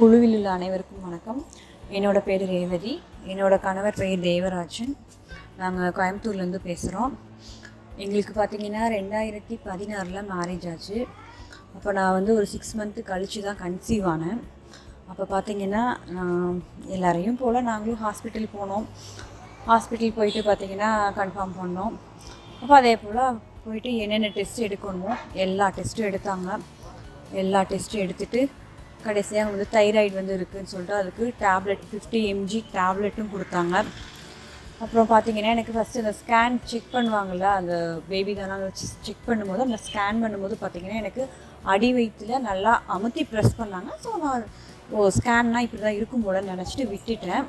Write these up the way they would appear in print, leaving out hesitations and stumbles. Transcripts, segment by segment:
குழுவில் உள்ள அனைவருக்கும் வணக்கம். என்னோடய பேர் ரேவதி. என்னோடய கணவர் பெயர் தேவராஜன். நாங்கள் கோயம்புத்தூர்லேருந்து பேசுகிறோம். எங்களுக்கு பார்த்திங்கன்னா 2016 மேரேஜ் ஆச்சு. அப்போ நான் ஒரு 6 மந்த்து கழித்து தான் கன்சீவ் ஆனேன். அப்போ பார்த்திங்கன்னா எல்லாரையும் போல் நாங்களும் ஹாஸ்பிட்டல் போனோம். ஹாஸ்பிட்டல் போயிட்டு பார்த்திங்கன்னா கன்ஃபார்ம் பண்ணோம். அப்போ அதே போல் போயிட்டு என்னென்ன டெஸ்ட் எடுக்கணுமோ எல்லா டெஸ்ட்டும் எடுத்தாங்க. எல்லா டெஸ்ட்டும் எடுத்துகிட்டு கடைசியாக தைராய்டு இருக்குதுன்னு சொல்லிட்டு அதுக்கு டேப்லெட் 50 mg டேப்லெட்டும் கொடுத்தாங்க. அப்புறம் பார்த்திங்கன்னா எனக்கு ஃபஸ்ட்டு அந்த ஸ்கேன் செக் பண்ணுவாங்கள்ல, அந்த பேபி தானே வச்சு செக் பண்ணும்போது அந்த ஸ்கேன் பண்ணும்போது பார்த்திங்கன்னா எனக்கு அடி வயிற்றில் நல்லா அமுத்தி ப்ரெஸ் பண்ணாங்க. ஸோ நான் ஸ்கேன்னா இப்படி தான் இருக்கும் போல நினச்சிட்டு விட்டுட்டேன்.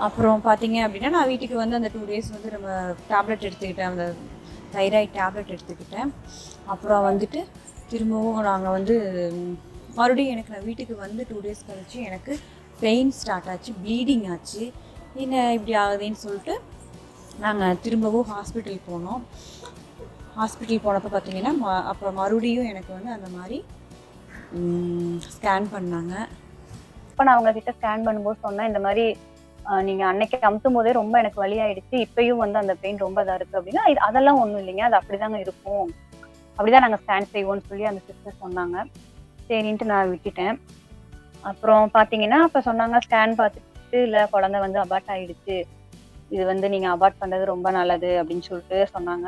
அப்புறம் பார்த்திங்க அப்படின்னா நான் வீட்டுக்கு அந்த 2 days நம்ம டேப்லெட் எடுத்துக்கிட்டேன், அந்த தைராய்டு டேப்லெட் எடுத்துக்கிட்டேன். அப்புறம் திரும்பவும் நாங்கள் மறுபடியும் நான் வீட்டுக்கு 2 days கழிச்சு எனக்கு பெயின் ஸ்டார்ட் ஆச்சு, ப்ளீடிங் ஆச்சு. என்ன இப்படி ஆகுதுன்னு சொல்லிட்டு நாங்கள் திரும்பவும் ஹாஸ்பிட்டல் போனோம். ஹாஸ்பிட்டல் போனப்போ பார்த்திங்கன்னா அப்புறம் மறுபடியும் எனக்கு அந்த மாதிரி ஸ்கேன் பண்ணாங்க. இப்போ நான் அவங்கக்கிட்ட ஸ்கேன் பண்ணும்போது சொன்னேன், இந்த மாதிரி நீங்கள் அன்னைக்கு அமுத்தும் போதே ரொம்ப எனக்கு வலி ஆகிடுச்சு, இப்பயும் அந்த பெயின் ரொம்ப இதாக இருக்குது அப்படின்னா, அதெல்லாம் ஒன்றும் இல்லைங்க, அது அப்படி தாங்க இருக்கும், அப்படி தான் நாங்கள் ஸ்கேன் செய்வோம்னு சொல்லி அந்த சிஸ்டர் சொன்னாங்க. சரின்ட்டு நான் விட்டுட்டேன். அப்புறம் பார்த்தீங்கன்னா அப்போ சொன்னாங்க, ஸ்கேன் பார்த்துட்டு இல்லை குழந்தை அபார்ட் ஆகிடுச்சு, இது நீங்கள் அபார்ட் பண்ணுறது ரொம்ப நல்லது அப்படின்னு சொல்லிட்டு சொன்னாங்க.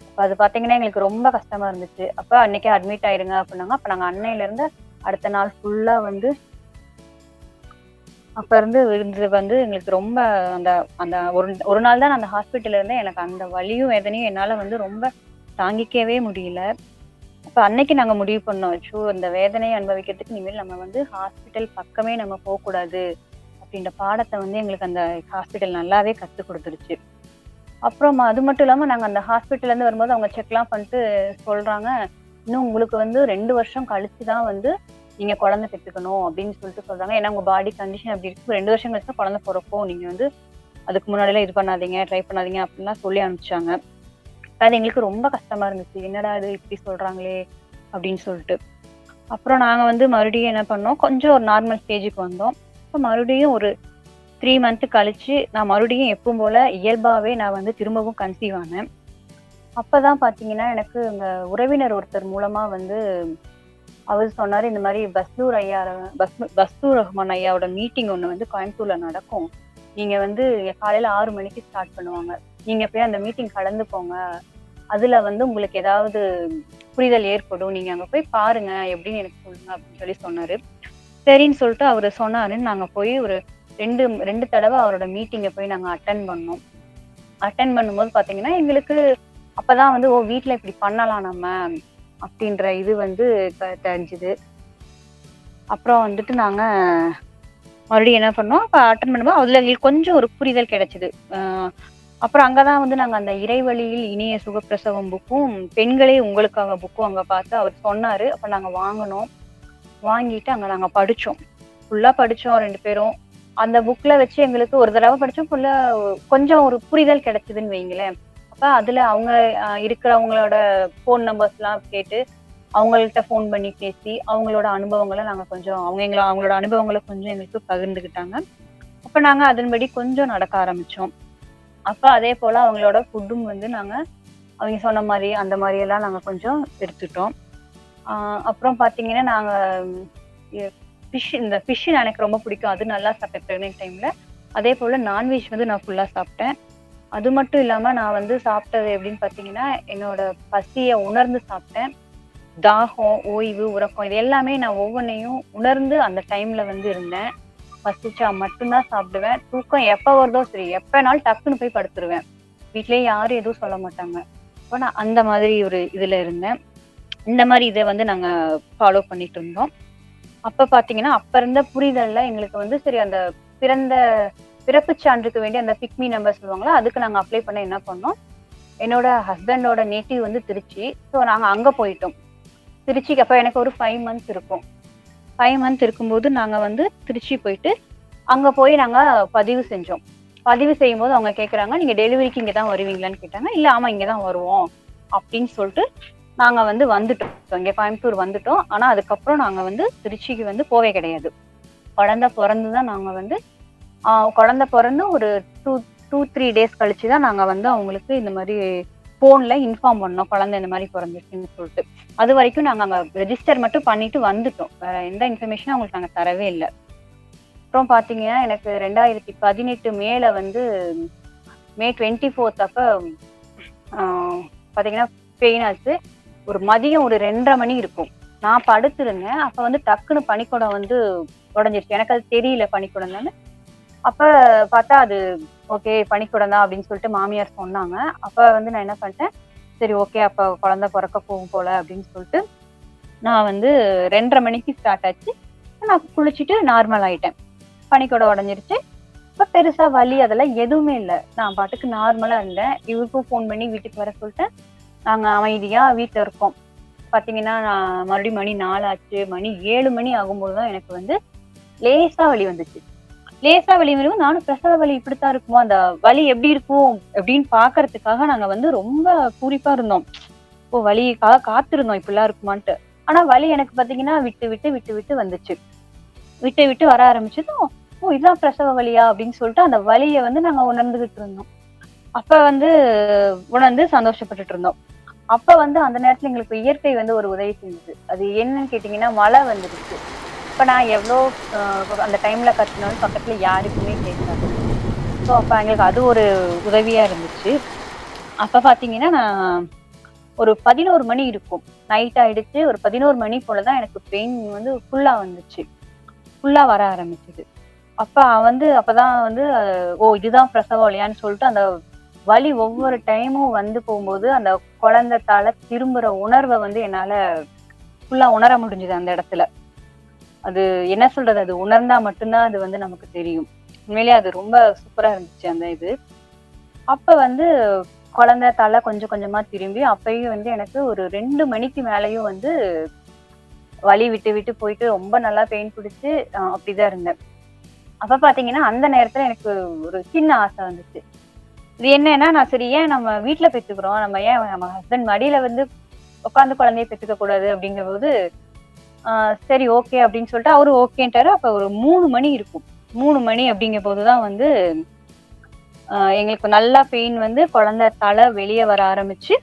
அப்போ அது பார்த்தீங்கன்னா எங்களுக்கு ரொம்ப கஷ்டமாக இருந்துச்சு. அப்போ அன்றைக்கே அட்மிட் ஆகிடுங்க அப்படின்னாங்க. அப்போ நாங்கள் அன்னையிலேருந்து அடுத்த நாள் ஃபுல்லாக அப்போ இருந்து எங்களுக்கு ரொம்ப அந்த அந்த ஒரு நாள் தான் நான் அந்த ஹாஸ்பிட்டலில் இருந்தேன். எனக்கு அந்த வலியும் வேதனையும் என்னால் ரொம்ப தாங்கிக்கவே முடியல. அப்போ அன்னைக்கு நாங்கள் முடிவு பண்ணோம், ஸோ அந்த வேதனையை அனுபவிக்கிறதுக்கு இனிமேல் நம்ம ஹாஸ்பிட்டல் பக்கமே நம்ம போகக்கூடாது அப்படின்ற பாடத்தை எங்களுக்கு அந்த ஹாஸ்பிட்டல் நல்லாவே கற்றுக் கொடுத்துருச்சு. அப்புறம் அது மட்டும் இல்லாமல் நாங்கள் அந்த ஹாஸ்பிட்டல்லேருந்து வரும்போது அவங்க செக்லாம் பண்ணிட்டு சொல்கிறாங்க, இன்னும் உங்களுக்கு 2 வருஷம் கழிச்சு தான் நீங்கள் குழந்தை பெற்றுக்கணும் அப்படின்னு சொல்லிட்டு சொல்கிறாங்க. ஏன்னா உங்கள் பாடி கண்டிஷன் அப்படி இருக்குது, 2 வருஷம் கழிச்சு தான் குழந்தை பிறக்கும், நீங்கள் அதுக்கு முன்னாடிலாம் இது பண்ணாதீங்க, ட்ரை பண்ணாதீங்க அப்படின்லாம் சொல்லி அனுப்பிச்சாங்க. அது எங்களுக்கு ரொம்ப கஷ்டமா இருந்துச்சு, என்னடா இது இப்படி சொல்றாங்களே அப்படின்னு சொல்லிட்டு. அப்புறம் நாங்கள் மறுபடியும் என்ன பண்ணோம், கொஞ்சம் ஒரு நார்மல் ஸ்டேஜுக்கு வந்தோம். இப்போ மறுபடியும் ஒரு 3 மந்த்து கழிச்சு நான் மறுபடியும் எப்பவும் போல இயல்பாகவே நான் திரும்பவும் கன்சீவ் ஆனேன். அப்போ தான் பார்த்தீங்கன்னா எனக்கு இந்த உறவினர் ஒருத்தர் மூலமாக அவர் சொன்னார், இந்த மாதிரி பஸ்லூர் ரஹ்மான் ஐயாவோட மீட்டிங் ஒன்று கோயம்புத்தூர்ல நடக்கும், நீங்கள் காலையில் 6 மணிக்கு ஸ்டார்ட் பண்ணுவாங்க, நீங்கள் போய் அந்த மீட்டிங் கலந்து போங்க, அதில் உங்களுக்கு ஏதாவது புரிதல் ஏற்படும், நீங்கள் அங்கே போய் பாருங்க எப்படின்னு எனக்கு சொல்லுங்க அப்படின்னு சொல்லி சொன்னார். சரின்னு சொல்லிட்டு அவர் சொன்னாருன்னு நாங்கள் போய் ஒரு 2 தடவை அவரோட மீட்டிங்கை போய் நாங்கள் அட்டன் பண்ணோம். அட்டன் பண்ணும்போது பார்த்தீங்கன்னா எங்களுக்கு அப்போதான் ஓ வீட்டில் இப்படி பண்ணலாம் நம்ம அப்படின்ற இது தெரிஞ்சுது. அப்புறம் நாங்கள் மறுபடியும் என்ன பண்ணோம், அப்போ அட்டன் பண்ணும்போது அதில் எங்களுக்கு கொஞ்சம் ஒரு புரிதல் கிடைச்சிது. அப்புறம் அங்கதான் நாங்கள் அந்த இறைவழியில் இனிய சுகப்பிரசவம் புக்கும் பெண்களே உங்களுக்காக புக்கும் அங்கே பார்த்து அவர் சொன்னார். அப்போ நாங்கள் வாங்கினோம். வாங்கிட்டு அங்கே நாங்கள் படித்தோம், ஃபுல்லாக படித்தோம் 2 பேரும். அந்த புக்கில் வச்சு எங்களுக்கு ஒரு தடவை படித்தோம், ஃபுல்லாக கொஞ்சம் ஒரு புரிதல் கிடைச்சிதுன்னு வைங்களேன். அப்போ அதில் அவங்க இருக்கிறவங்களோட ஃபோன் நம்பர்ஸ்லாம் கேட்டு அவங்கள்ட்ட ஃபோன் பண்ணி பேசி அவங்களோட அனுபவங்களை நாங்கள் கொஞ்சம் அவங்களோட அனுபவங்களை கொஞ்சம் எங்களுக்கு பகிர்ந்துக்கிட்டாங்க. அப்போ நாங்கள் அதன்படி கொஞ்சம் நடக்க ஆரம்பித்தோம். அப்போ அதே போல் அவங்களோட ஃபுட்டும் நாங்கள் அவங்க சொன்ன மாதிரி அந்த மாதிரியெல்லாம் நாங்கள் கொஞ்சம் எடுத்துட்டோம். அப்புறம் பார்த்தீங்கன்னா நாங்கள் இந்த ஃபிஷ்ஷு எனக்கு ரொம்ப பிடிக்கும், அது நல்லா சாப்பிட்டேன் ப்ரெக்னென்ட் டைமில். அதே போல் நான்வெஜ் நான் ஃபுல்லாக சாப்பிட்டேன். அது மட்டும் இல்லாமல் நான் சாப்பிட்டது எப்படின்னு பார்த்தீங்கன்னா, என்னோட பசியை உணர்ந்து சாப்பிட்டேன். தாகம், ஓய்வு, உறக்கம் இது எல்லாமே நான் ஒவ்வொன்றையும் உணர்ந்து அந்த டைமில் இருந்தேன். பசிச்சா மட்டும்தான் சாப்பிடுவேன். தூக்கம் எப்போ வருதோ சரி, எப்போனாலும் டக்குன்னு போய் படுத்துருவேன். வீட்லேயே யாரும் எதுவும் சொல்ல மாட்டாங்க. அப்போ நான் அந்த மாதிரி ஒரு இதில் இருந்தேன். இந்த மாதிரி இதை நாங்கள் ஃபாலோ பண்ணிட்டு இருந்தோம். அப்போ பார்த்தீங்கன்னா அப்போ இருந்த புரிதலில் எங்களுக்கு சரி அந்த பிறப்பு சான்றுக்கு வேண்டிய அந்த பிக்மி நம்பர் சொல்லுவாங்களா, அதுக்கு நாங்கள் அப்ளை பண்ண என்ன பண்ணோம், என்னோட ஹஸ்பண்டோட நேட்டிவ் திருச்சி. ஸோ நாங்கள் அங்கே போயிட்டோம் திருச்சிக்கு. அப்போ எனக்கு ஒரு 5 மந்த்ஸ் இருக்கும். 5 மந்த் இருக்கும்போது நாங்கள் திருச்சி போயிட்டு அங்கே போய் நாங்கள் பதிவு செஞ்சோம். பதிவு செய்யும்போது அவங்க கேட்குறாங்க, நீங்கள் டெலிவரிக்கு இங்கே தான் வருவீங்களான்னு கேட்டாங்க. இல்லை ஆமாம் இங்கே தான் வருவோம் அப்படின்னு சொல்லிட்டு நாங்க வந்து வந்துட்டோம். இங்க கோயம்புத்தூர் வந்துட்டோம். ஆனா அதுக்கப்புறம் நாங்க வந்து திருச்சிக்கு வந்து போவே கிடையாது. குழந்தை பொறந்து தான் நாங்க வந்து குழந்தை பொறந்து ஒரு 2, 3 டேஸ் கழிச்சு தான் நாங்க வந்து அவங்களுக்கு இந்த மாரி ஃபோன்ல இன்ஃபார்ம் பண்ணோம். குழந்தை இந்த மாரி பொறந்துருச்சுன்னு சொல்ட்டு. அதுவரைக்கும் நாங்க அங்க ரெஜிஸ்டர் மட்டும் பண்ணிட்டு வந்துட்டோம். வேற எந்த இன்ஃபர்மேஷனும் அவங்களுக்கு நாங்க தரவே இல்ல. அப்புறம் பார்த்தீங்கன்னா, எனக்கு 2018 மேல வந்து மே 24 அப்ப ஆ பார்த்தீங்கன்னா பெயின் ஆச்சு. ஒரு மதியம் ஒரு 2:30 மணி இருக்கும். நான் படுத்திருந்தேன். அப்ப வந்து டக்குனு பனிக்குடம் வந்து உடைஞ்சிருச்சு. எனக்கு அது தெரியல பனிக்குடம் தான்னு. அப்ப பார்த்தா அது ஓகே பனிக்குடம் தான் அப்படின்னு சொல்லிட்டு மாமியார் சொன்னாங்க. அப்ப வந்து நான் என்ன பண்ணிட்டேன், சரி ஓகே அப்ப குழந்தை பொறக்க போகும் போல அப்படின்னு சொல்லிட்டு, நான் வந்து 2:30 மணிக்கு ஸ்டார்ட் ஆச்சு. நான் குளிச்சுட்டு நார்மல் ஆயிட்டேன். பனிக்குடம் உடைஞ்சிருச்சு. இப்ப பெருசா வலி அதெல்லாம் எதுவுமே இல்ல. நான் பாட்டுக்கு நார்மலா இருந்தேன். இவருக்கும் ஃபோன் பண்ணி வீட்டுக்கு வர சொல்லிட்டேன். நாங்க அமைதியா வீட்ல இருக்கோம். பார்த்தீங்கன்னா, நான் மறுபடியும் மணி 4 ஆச்சு. மணி 7 மணி ஆகும்போது தான் எனக்கு வந்து லேசா வலி வந்துச்சு. லேசா வலி வரும். நானும் பிரசவ வலி இப்படித்தான் இருக்குமோ, அந்த வலி எப்படி இருக்கும் அப்படின்னு பார்க்கறதுக்காக நாங்க வந்து ரொம்ப பூரிப்பா இருந்தோம். ஓ வலிக்காக காத்திருந்தோம் இப்படிலாம் இருக்குமான்ட்டு. ஆனா வலி எனக்கு பார்த்தீங்கன்னா, விட்டு விட்டு வந்துச்சு. விட்டு விட்டு வர ஆரம்பிச்சதும், ஓ! இதான் பிரசவ வலியா அப்படின்னு சொல்லிட்டு அந்த வலிய வந்து நாங்க உணர்ந்துகிட்டு இருந்தோம். அப்ப வந்து உணர்ந்து சந்தோஷப்பட்டுட்டு இருந்தோம். அப்ப வந்து அந்த நேரத்துல எங்களுக்கு இயற்கை வந்து ஒரு உதவி செஞ்சது. அது என்னன்னு கேட்டீங்கன்னா, மழை வந்துருச்சு. அப்ப நான் எவ்ளோ அ அந்த டைம்ல கத்துனாலும் பக்கத்துல யாருக்குமே கேட்காது. ஸோ அப்ப எங்களுக்கு அது ஒரு உதவியா இருந்துச்சு. அப்ப பார்த்தீங்கன்னா, நான் ஒரு 11 மணி இருக்கும். நைட் ஆயிடுச்சு. ஒரு 11 மணி போல தான் எனக்கு பெயின் வந்து ஃபுல்லா வந்துச்சு. ஃபுல்லா வர ஆரம்பிச்சது. அப்ப வந்து அப்பதான் வந்து ஓ! இதுதான் பிரசவ வலியான்னு சொல்லிட்டு அந்த வலி ஒவ்வொரு டைமும் வந்து போம்போது, அந்த குழந்தை தல திரும்புற உணர்வ வந்து என்னால ஃபுல்லா உணர முடிஞ்சது அந்த இடத்துல. அது என்ன சொல்றது? அது உணர்ந்தா மட்டும் தான் அது வந்து நமக்கு தெரியும். உண்மையிலேயே அது ரொம்ப சூப்பரா இருந்துச்சு அந்த இது. அப்ப வந்து குழந்தை தல கொஞ்சம் கொஞ்சமா திரும்பி, அப்பயும் வந்து எனக்கு ஒரு 2 மணிக்கு மேலயும் வந்து வலி விட்டு விட்டு போயிட்டு ரொம்ப நல்லா பெயின் பிடிச்சு அப்படிதான் இருந்தேன். அப்ப பார்த்தீங்கன்னா, அந்த நேரத்துல எனக்கு ஒரு சின்ன ஆசை வந்துச்சு. இது என்னன்னா, நான் சரி ஏன் நம்ம வீட்ல பெத்துக்கிறோம். நம்ம ஏன் நம்ம ஹஸ்பண்ட் மடியில வந்து உட்கார்ந்து குழந்தைய பெத்துக்க கூடாது அப்படிங்கும்போது, ஆ சரி ஓகே அப்படின்னு சொல்லிட்டு அவரு ஓகேன்ட்டாரு. அப்ப ஒரு 3 மணி இருக்கும். 3 மணி அப்படிங்கும்போது தான் வந்து எங்களுக்கு நல்லா பெயின் வந்து குழந்தை தல வெளிய வர ஆரம்பிச்சு,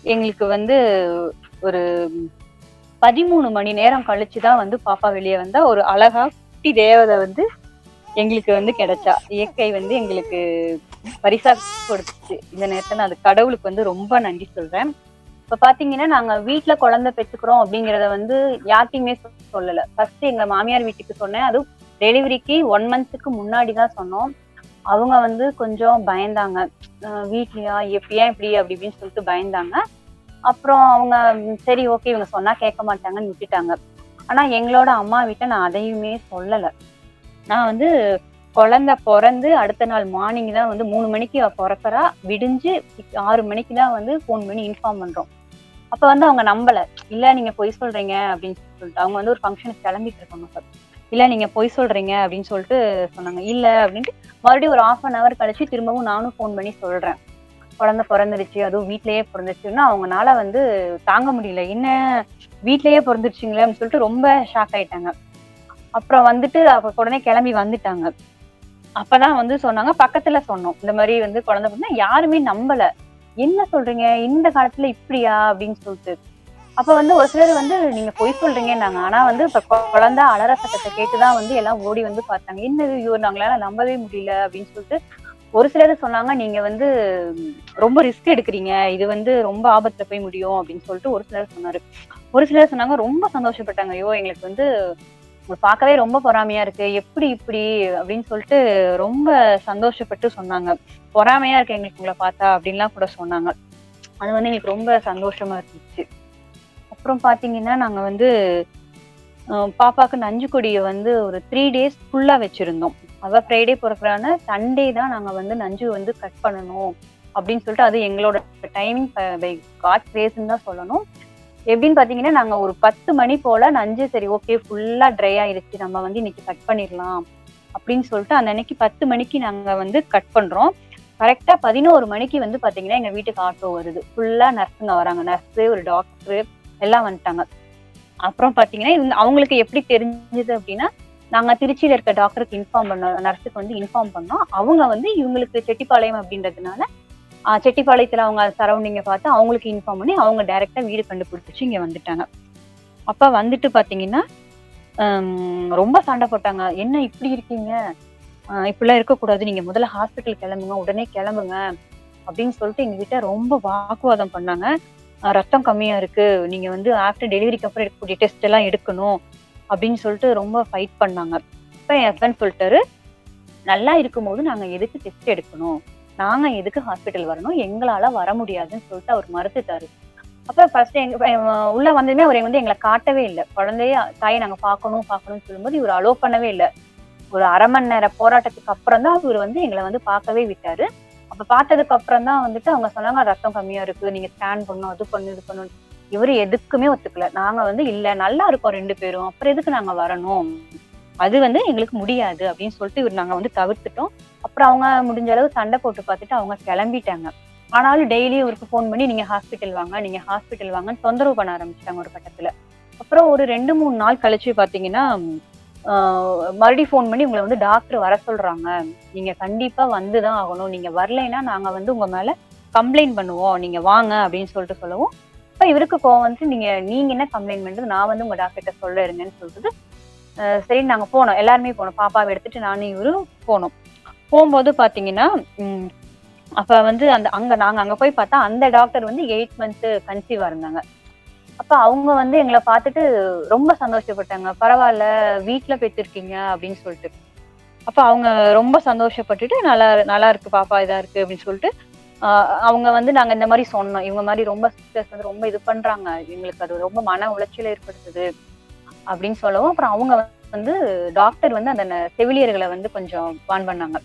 எங்களுக்கு வந்து ஒரு 13 மணி நேரம் கழிச்சு தான் வந்து பாப்பா வெளிய வந்தா. ஒரு அழகா குட்டி தேவதை வந்து எங்களுக்கு வந்து கிடைச்சா. இயற்கை வந்து எங்களுக்கு பரிசா கொடுத்துச்சு. இந்த நேரத்துல நான் அது கடவுளுக்கு வந்து ரொம்ப நன்றி சொல்றேன். இப்ப பாத்தீங்கன்னா, நாங்க வீட்ல குழந்தை பெத்துக்கிறோம் அப்படிங்கிறத வந்து யார்ட்டயுமே சொல்லல. ஃபர்ஸ்ட் எங்க மாமியார் வீட்டுக்கு சொன்னேன். அதுவும் டெலிவரிக்கு 1 மந்த்துக்கு முன்னாடி தான் சொன்னோம். அவங்க வந்து கொஞ்சம் பயந்தாங்க. வீட்லயா ஏன் இப்படி அப்படி இப்படின்னு சொல்லிட்டு பயந்தாங்க. அப்புறம் அவங்க சரி ஓகே இவங்க சொன்னா கேட்க மாட்டாங்கன்னு விட்டுட்டாங்க. ஆனா எங்களோட அம்மா வீட்ல நான் அதையுமே சொல்லல. நான் வந்து குழந்தை பொறந்து அடுத்த நாள் மார்னிங் தான் வந்து 3 மணிக்கு அவ பொறக்கறா. விடிஞ்சு 6 மணிக்கு தான் வந்து ஃபோன் பண்ணி இன்ஃபார்ம் பண்றோம். அப்ப வந்து அவங்க நம்பல. "இல்ல நீங்க பொய் சொல்றீங்க" அப்படின்னு சொல்லிட்டு. அவங்க வந்து ஒரு ஃபங்ஷனுக்கு கிளம்பிட்டு இருக்காங்க அப்ப. "இல்ல நீங்க பொய் சொல்றீங்க" அப்படின்னு சொல்லிட்டு சொன்னாங்க. "இல்ல" அப்படின்ட்டு மறுபடியும் ஒரு 1/2 அன் ஹவர் கழிச்சு திரும்பவும் நானும் ஃபோன் பண்ணி சொல்றேன். குழந்தை பொறந்துருச்சு. அதுவும் வீட்லயே பொறந்துருச்சுன்னா, அவங்கனால வந்து தாங்க முடியல. "என்ன வீட்லயே பொறந்துருச்சுங்களே" அப்படின்னு சொல்லிட்டு ரொம்ப ஷாக் ஆயிட்டாங்க. அப்புறம் வந்துட்டு அப்ப உடனே கிளம்பி வந்துட்டாங்க. அப்பதான் வந்து சொன்னாங்க. பக்கத்துல சொன்னோம். இந்த மாரி வந்து குழந்தை பொறந்தா யாருமே நம்பல. "என்ன சொல்றீங்க? இந்த காலத்துல இப்படியா?" அப்படின்னு சொல்லிட்டு. அப்ப வந்து ஒரு சிலர் வந்து நீங்க பொய் சொல்றீங்கன்னாங்க. ஆனா வந்து இப்ப குழந்தை அலற சத்தத்த கேட்டு தான் வந்து எல்லாம் ஓடி வந்து பார்த்தாங்க. "என்னது ஐயோ! நாங்களால நம்பவே முடியல" அப்படின்னு சொல்லிட்டு ஒரு சிலர் சொன்னாங்க, "நீங்க வந்து ரொம்ப ரிஸ்க் எடுக்குறீங்க. இது வந்து ரொம்ப ஆபத்துல போய் முடியும்" அப்படின்னு சொல்லிட்டு ஒரு சிலர் சொன்னாரு. ஒரு சிலர் சொன்னாங்க ரொம்ப சந்தோஷப்பட்டாங்க. "ஐயோ! எங்களுக்கு வந்து உங்கள பார்க்கவே ரொம்ப பொறாமையா இருக்கு. எப்படி இப்படி?" அப்படின்னு சொல்லிட்டு ரொம்ப சந்தோஷப்பட்டு சொன்னாங்க. "பொறாமையா இருக்கு எங்களுக்கு உங்கள பார்த்தா" அப்படின்லாம் கூட சொன்னாங்க. அது வந்து எங்களுக்கு ரொம்ப சந்தோஷமா இருந்துச்சு. அப்புறம் பார்த்தீங்கன்னா, நாங்க வந்து பாப்பாக்கு நஞ்சு கொடிய வந்து ஒரு 3 டேஸ் ஃபுல்லா வச்சிருந்தோம். அவ ஃப்ரைடே பொறக்குறான்னு சண்டே தான் நாங்க வந்து நஞ்சு வந்து கட் பண்ணணும் அப்படின்னு சொல்லிட்டு, அது எங்களோட டைமிங் பை காட்ஸ் கிரேஸ்ன்னு தான் சொல்லணும். எப்படின்னு பார்த்தீங்கன்னா, நாங்க ஒரு 10 மணி போல நஞ்சு சரி ஓகே ஃபுல்லா ட்ரை ஆயிருச்சு. நம்ம வந்து இன்னைக்கு கட் பண்ணிரலாம் அப்படின்னு சொல்லிட்டு, அந்த அன்னைக்கு 10 மணிக்கு நாங்க வந்து கட் பண்றோம். கரெக்டா 11 மணிக்கு வந்து பாத்தீங்கன்னா எங்க வீட்டுக்கு ஆட்டோ வருது. ஃபுல்லா நர்ஸுங்க வராங்க. நர்ஸு, ஒரு டாக்டரு எல்லாம் வந்துட்டாங்க. அப்புறம் பாத்தீங்கன்னா, அவங்களுக்கு எப்படி தெரிஞ்சது அப்படின்னா, நாங்க திருச்சியில இருக்க டாக்டருக்கு இன்ஃபார்ம் பண்ணோம். நர்ஸுக்கு வந்து இன்ஃபார்ம் பண்ணோம். அவங்க வந்து இவங்களுக்கு செட்டிப்பாளையம் அப்படின்றதுனால, செட்டிப்பாளையத்துல அவங்க சரவுண்டிங்க பார்த்து அவங்களுக்கு இன்ஃபார்ம் பண்ணி, அவங்க டைரக்ட்டா வீடு கண்டுபிடிச்சு இங்க வந்துட்டாங்க. அப்ப வந்துட்டு பாத்தீங்கன்னா, ரொம்ப சண்டை போட்டாங்க. "என்ன இப்படி இருக்கீங்க? இப்படிலாம் இருக்கக்கூடாது. நீங்க முதல்ல ஹாஸ்பிட்டல் கிளம்புங்க. உடனே கிளம்புங்க." அப்படின்னு சொல்லிட்டு எங்ககிட்ட ரொம்ப வாக்குவாதம் பண்ணாங்க. ரத்தம் கம்மியா இருக்கு. நீங்க வந்து ஆஃப்டர் டெலிவரிக்கு அப்புறம் எடுக்கக்கூடிய டெஸ்ட் எல்லாம் எடுக்கணும். அப்படின்னு சொல்லிட்டு ரொம்ப ஃபைட் பண்ணாங்க. அப்ப என் ஹஸ்பண்ட் சொல்லிட்டாரு, "நல்லா இருக்கும்போது நாங்க எதுக்கு டெஸ்ட் எடுக்கணும்? நாங்க எதுக்கு ஹாஸ்பிட்டல் வரணும்? எங்களால வர முடியாதுன்னு" சொல்லிட்டு அவர் மறுத்துட்டாரு. அப்ப ஃபர்ஸ்ட் உள்ள வந்ததுமே அவர் வந்து எங்கள காட்டவே இல்ல. குழந்தைய தாய நாங்க பார்க்கணும்னு சொல்லும்போது இவரு அலோ பண்ணவே இல்ல. ஒரு 1/2 மணி நேர போராட்டத்துக்கு அப்புறம் தான் இவரு வந்து எங்கள வந்து பார்க்கவே விட்டாரு. அப்ப பார்த்ததுக்கு அப்புறம் தான் வந்துட்டு அவங்க சொன்னாங்க, "ரத்தம் கம்மியா இருக்கு. நீங்க ஸ்கேன் பண்ணணும். அது பண்ணு, இது பண்ணணும்." இவரு எதுக்குமே ஒத்துக்கல. நாங்க வந்து, "இல்ல நல்லா இருக்கோம் 2 பேரும். அப்புறம் எதுக்கு நாங்க வரணும்? அது வந்து எங்களுக்கு முடியாது." அப்படின்னு சொல்லிட்டு நாங்க வந்து தவிர்த்துட்டோம். அப்புறம் அவங்க முடிஞ்ச அளவு சண்டை போட்டு பார்த்துட்டு அவங்க கிளம்பிட்டாங்க. ஆனாலும் டெய்லியும் இவருக்கு ஃபோன் பண்ணி, "நீங்க ஹாஸ்பிட்டல் வாங்க, நீங்க ஹாஸ்பிட்டல் வாங்கன்னு" தொந்தரவு பண்ண ஆரம்பிச்சுட்டாங்க ஒரு கட்டத்துல. அப்புறம் ஒரு 2, 3 நாள் கழிச்சு பார்த்தீங்கன்னா, மறுபடியும் ஃபோன் பண்ணி, "உங்கள வந்து டாக்டர் வர சொல்றாங்க. நீங்க கண்டிப்பா வந்து தான் ஆகணும். நீங்க வரலைன்னா நாங்க வந்து உங்க மேல கம்ப்ளைண்ட் பண்ணுவோம். நீங்க வாங்க." அப்படின்னு சொல்லிட்டு சொல்லவும், அப்ப இவருக்கு கோவம் வந்துட்டு, நீங்க என்ன கம்ப்ளைண்ட் பண்றது? நான் வந்து உங்க டாக்டர்ட்ட சொல்ல இருங்கன்னு சொல்லிட்டு, சரின்னு நாங்க போனோம். எல்லாருமே போனோம். பாப்பாவ எடுத்துட்டு நானும் இவரும் போனோம். போம்போது பார்த்தீங்கன்னா, ம் அப்ப வந்து நாங்க அங்க போய் பார்த்தா, அந்த டாக்டர் வந்து 8 மந்த் கன்சீவா இருந்தாங்க. அப்ப அவங்க வந்து எங்கள பார்த்துட்டு ரொம்ப சந்தோஷப்பட்டாங்க. "பரவால்ல, வீட்ல பெத்துருக்கீங்க" அப்படின்னு சொல்லிட்டு. அப்ப அவங்க ரொம்ப சந்தோஷப்பட்டுட்டு, "நல்லா நல்லா இருக்கு பாப்பா, இதா இருக்கு" அப்படின்னு சொல்லிட்டு, அ அவங்க வந்து நாங்க இந்த மாரி சொன்னோம். "இவங்க மாரி ரொம்ப சிஸ்டர்ஸ் வந்து ரொம்ப இது பண்றாங்க. எங்களுக்கு அது ரொம்ப மன உளைச்சல ஏற்படுத்துது" அப்படின்னு சொல்லவும், அப்புறம் அவங்க வந்து டாக்டர் வந்து அந்த செவிலியர்கள வந்து கொஞ்சம் வார்ன் பண்ணாங்க.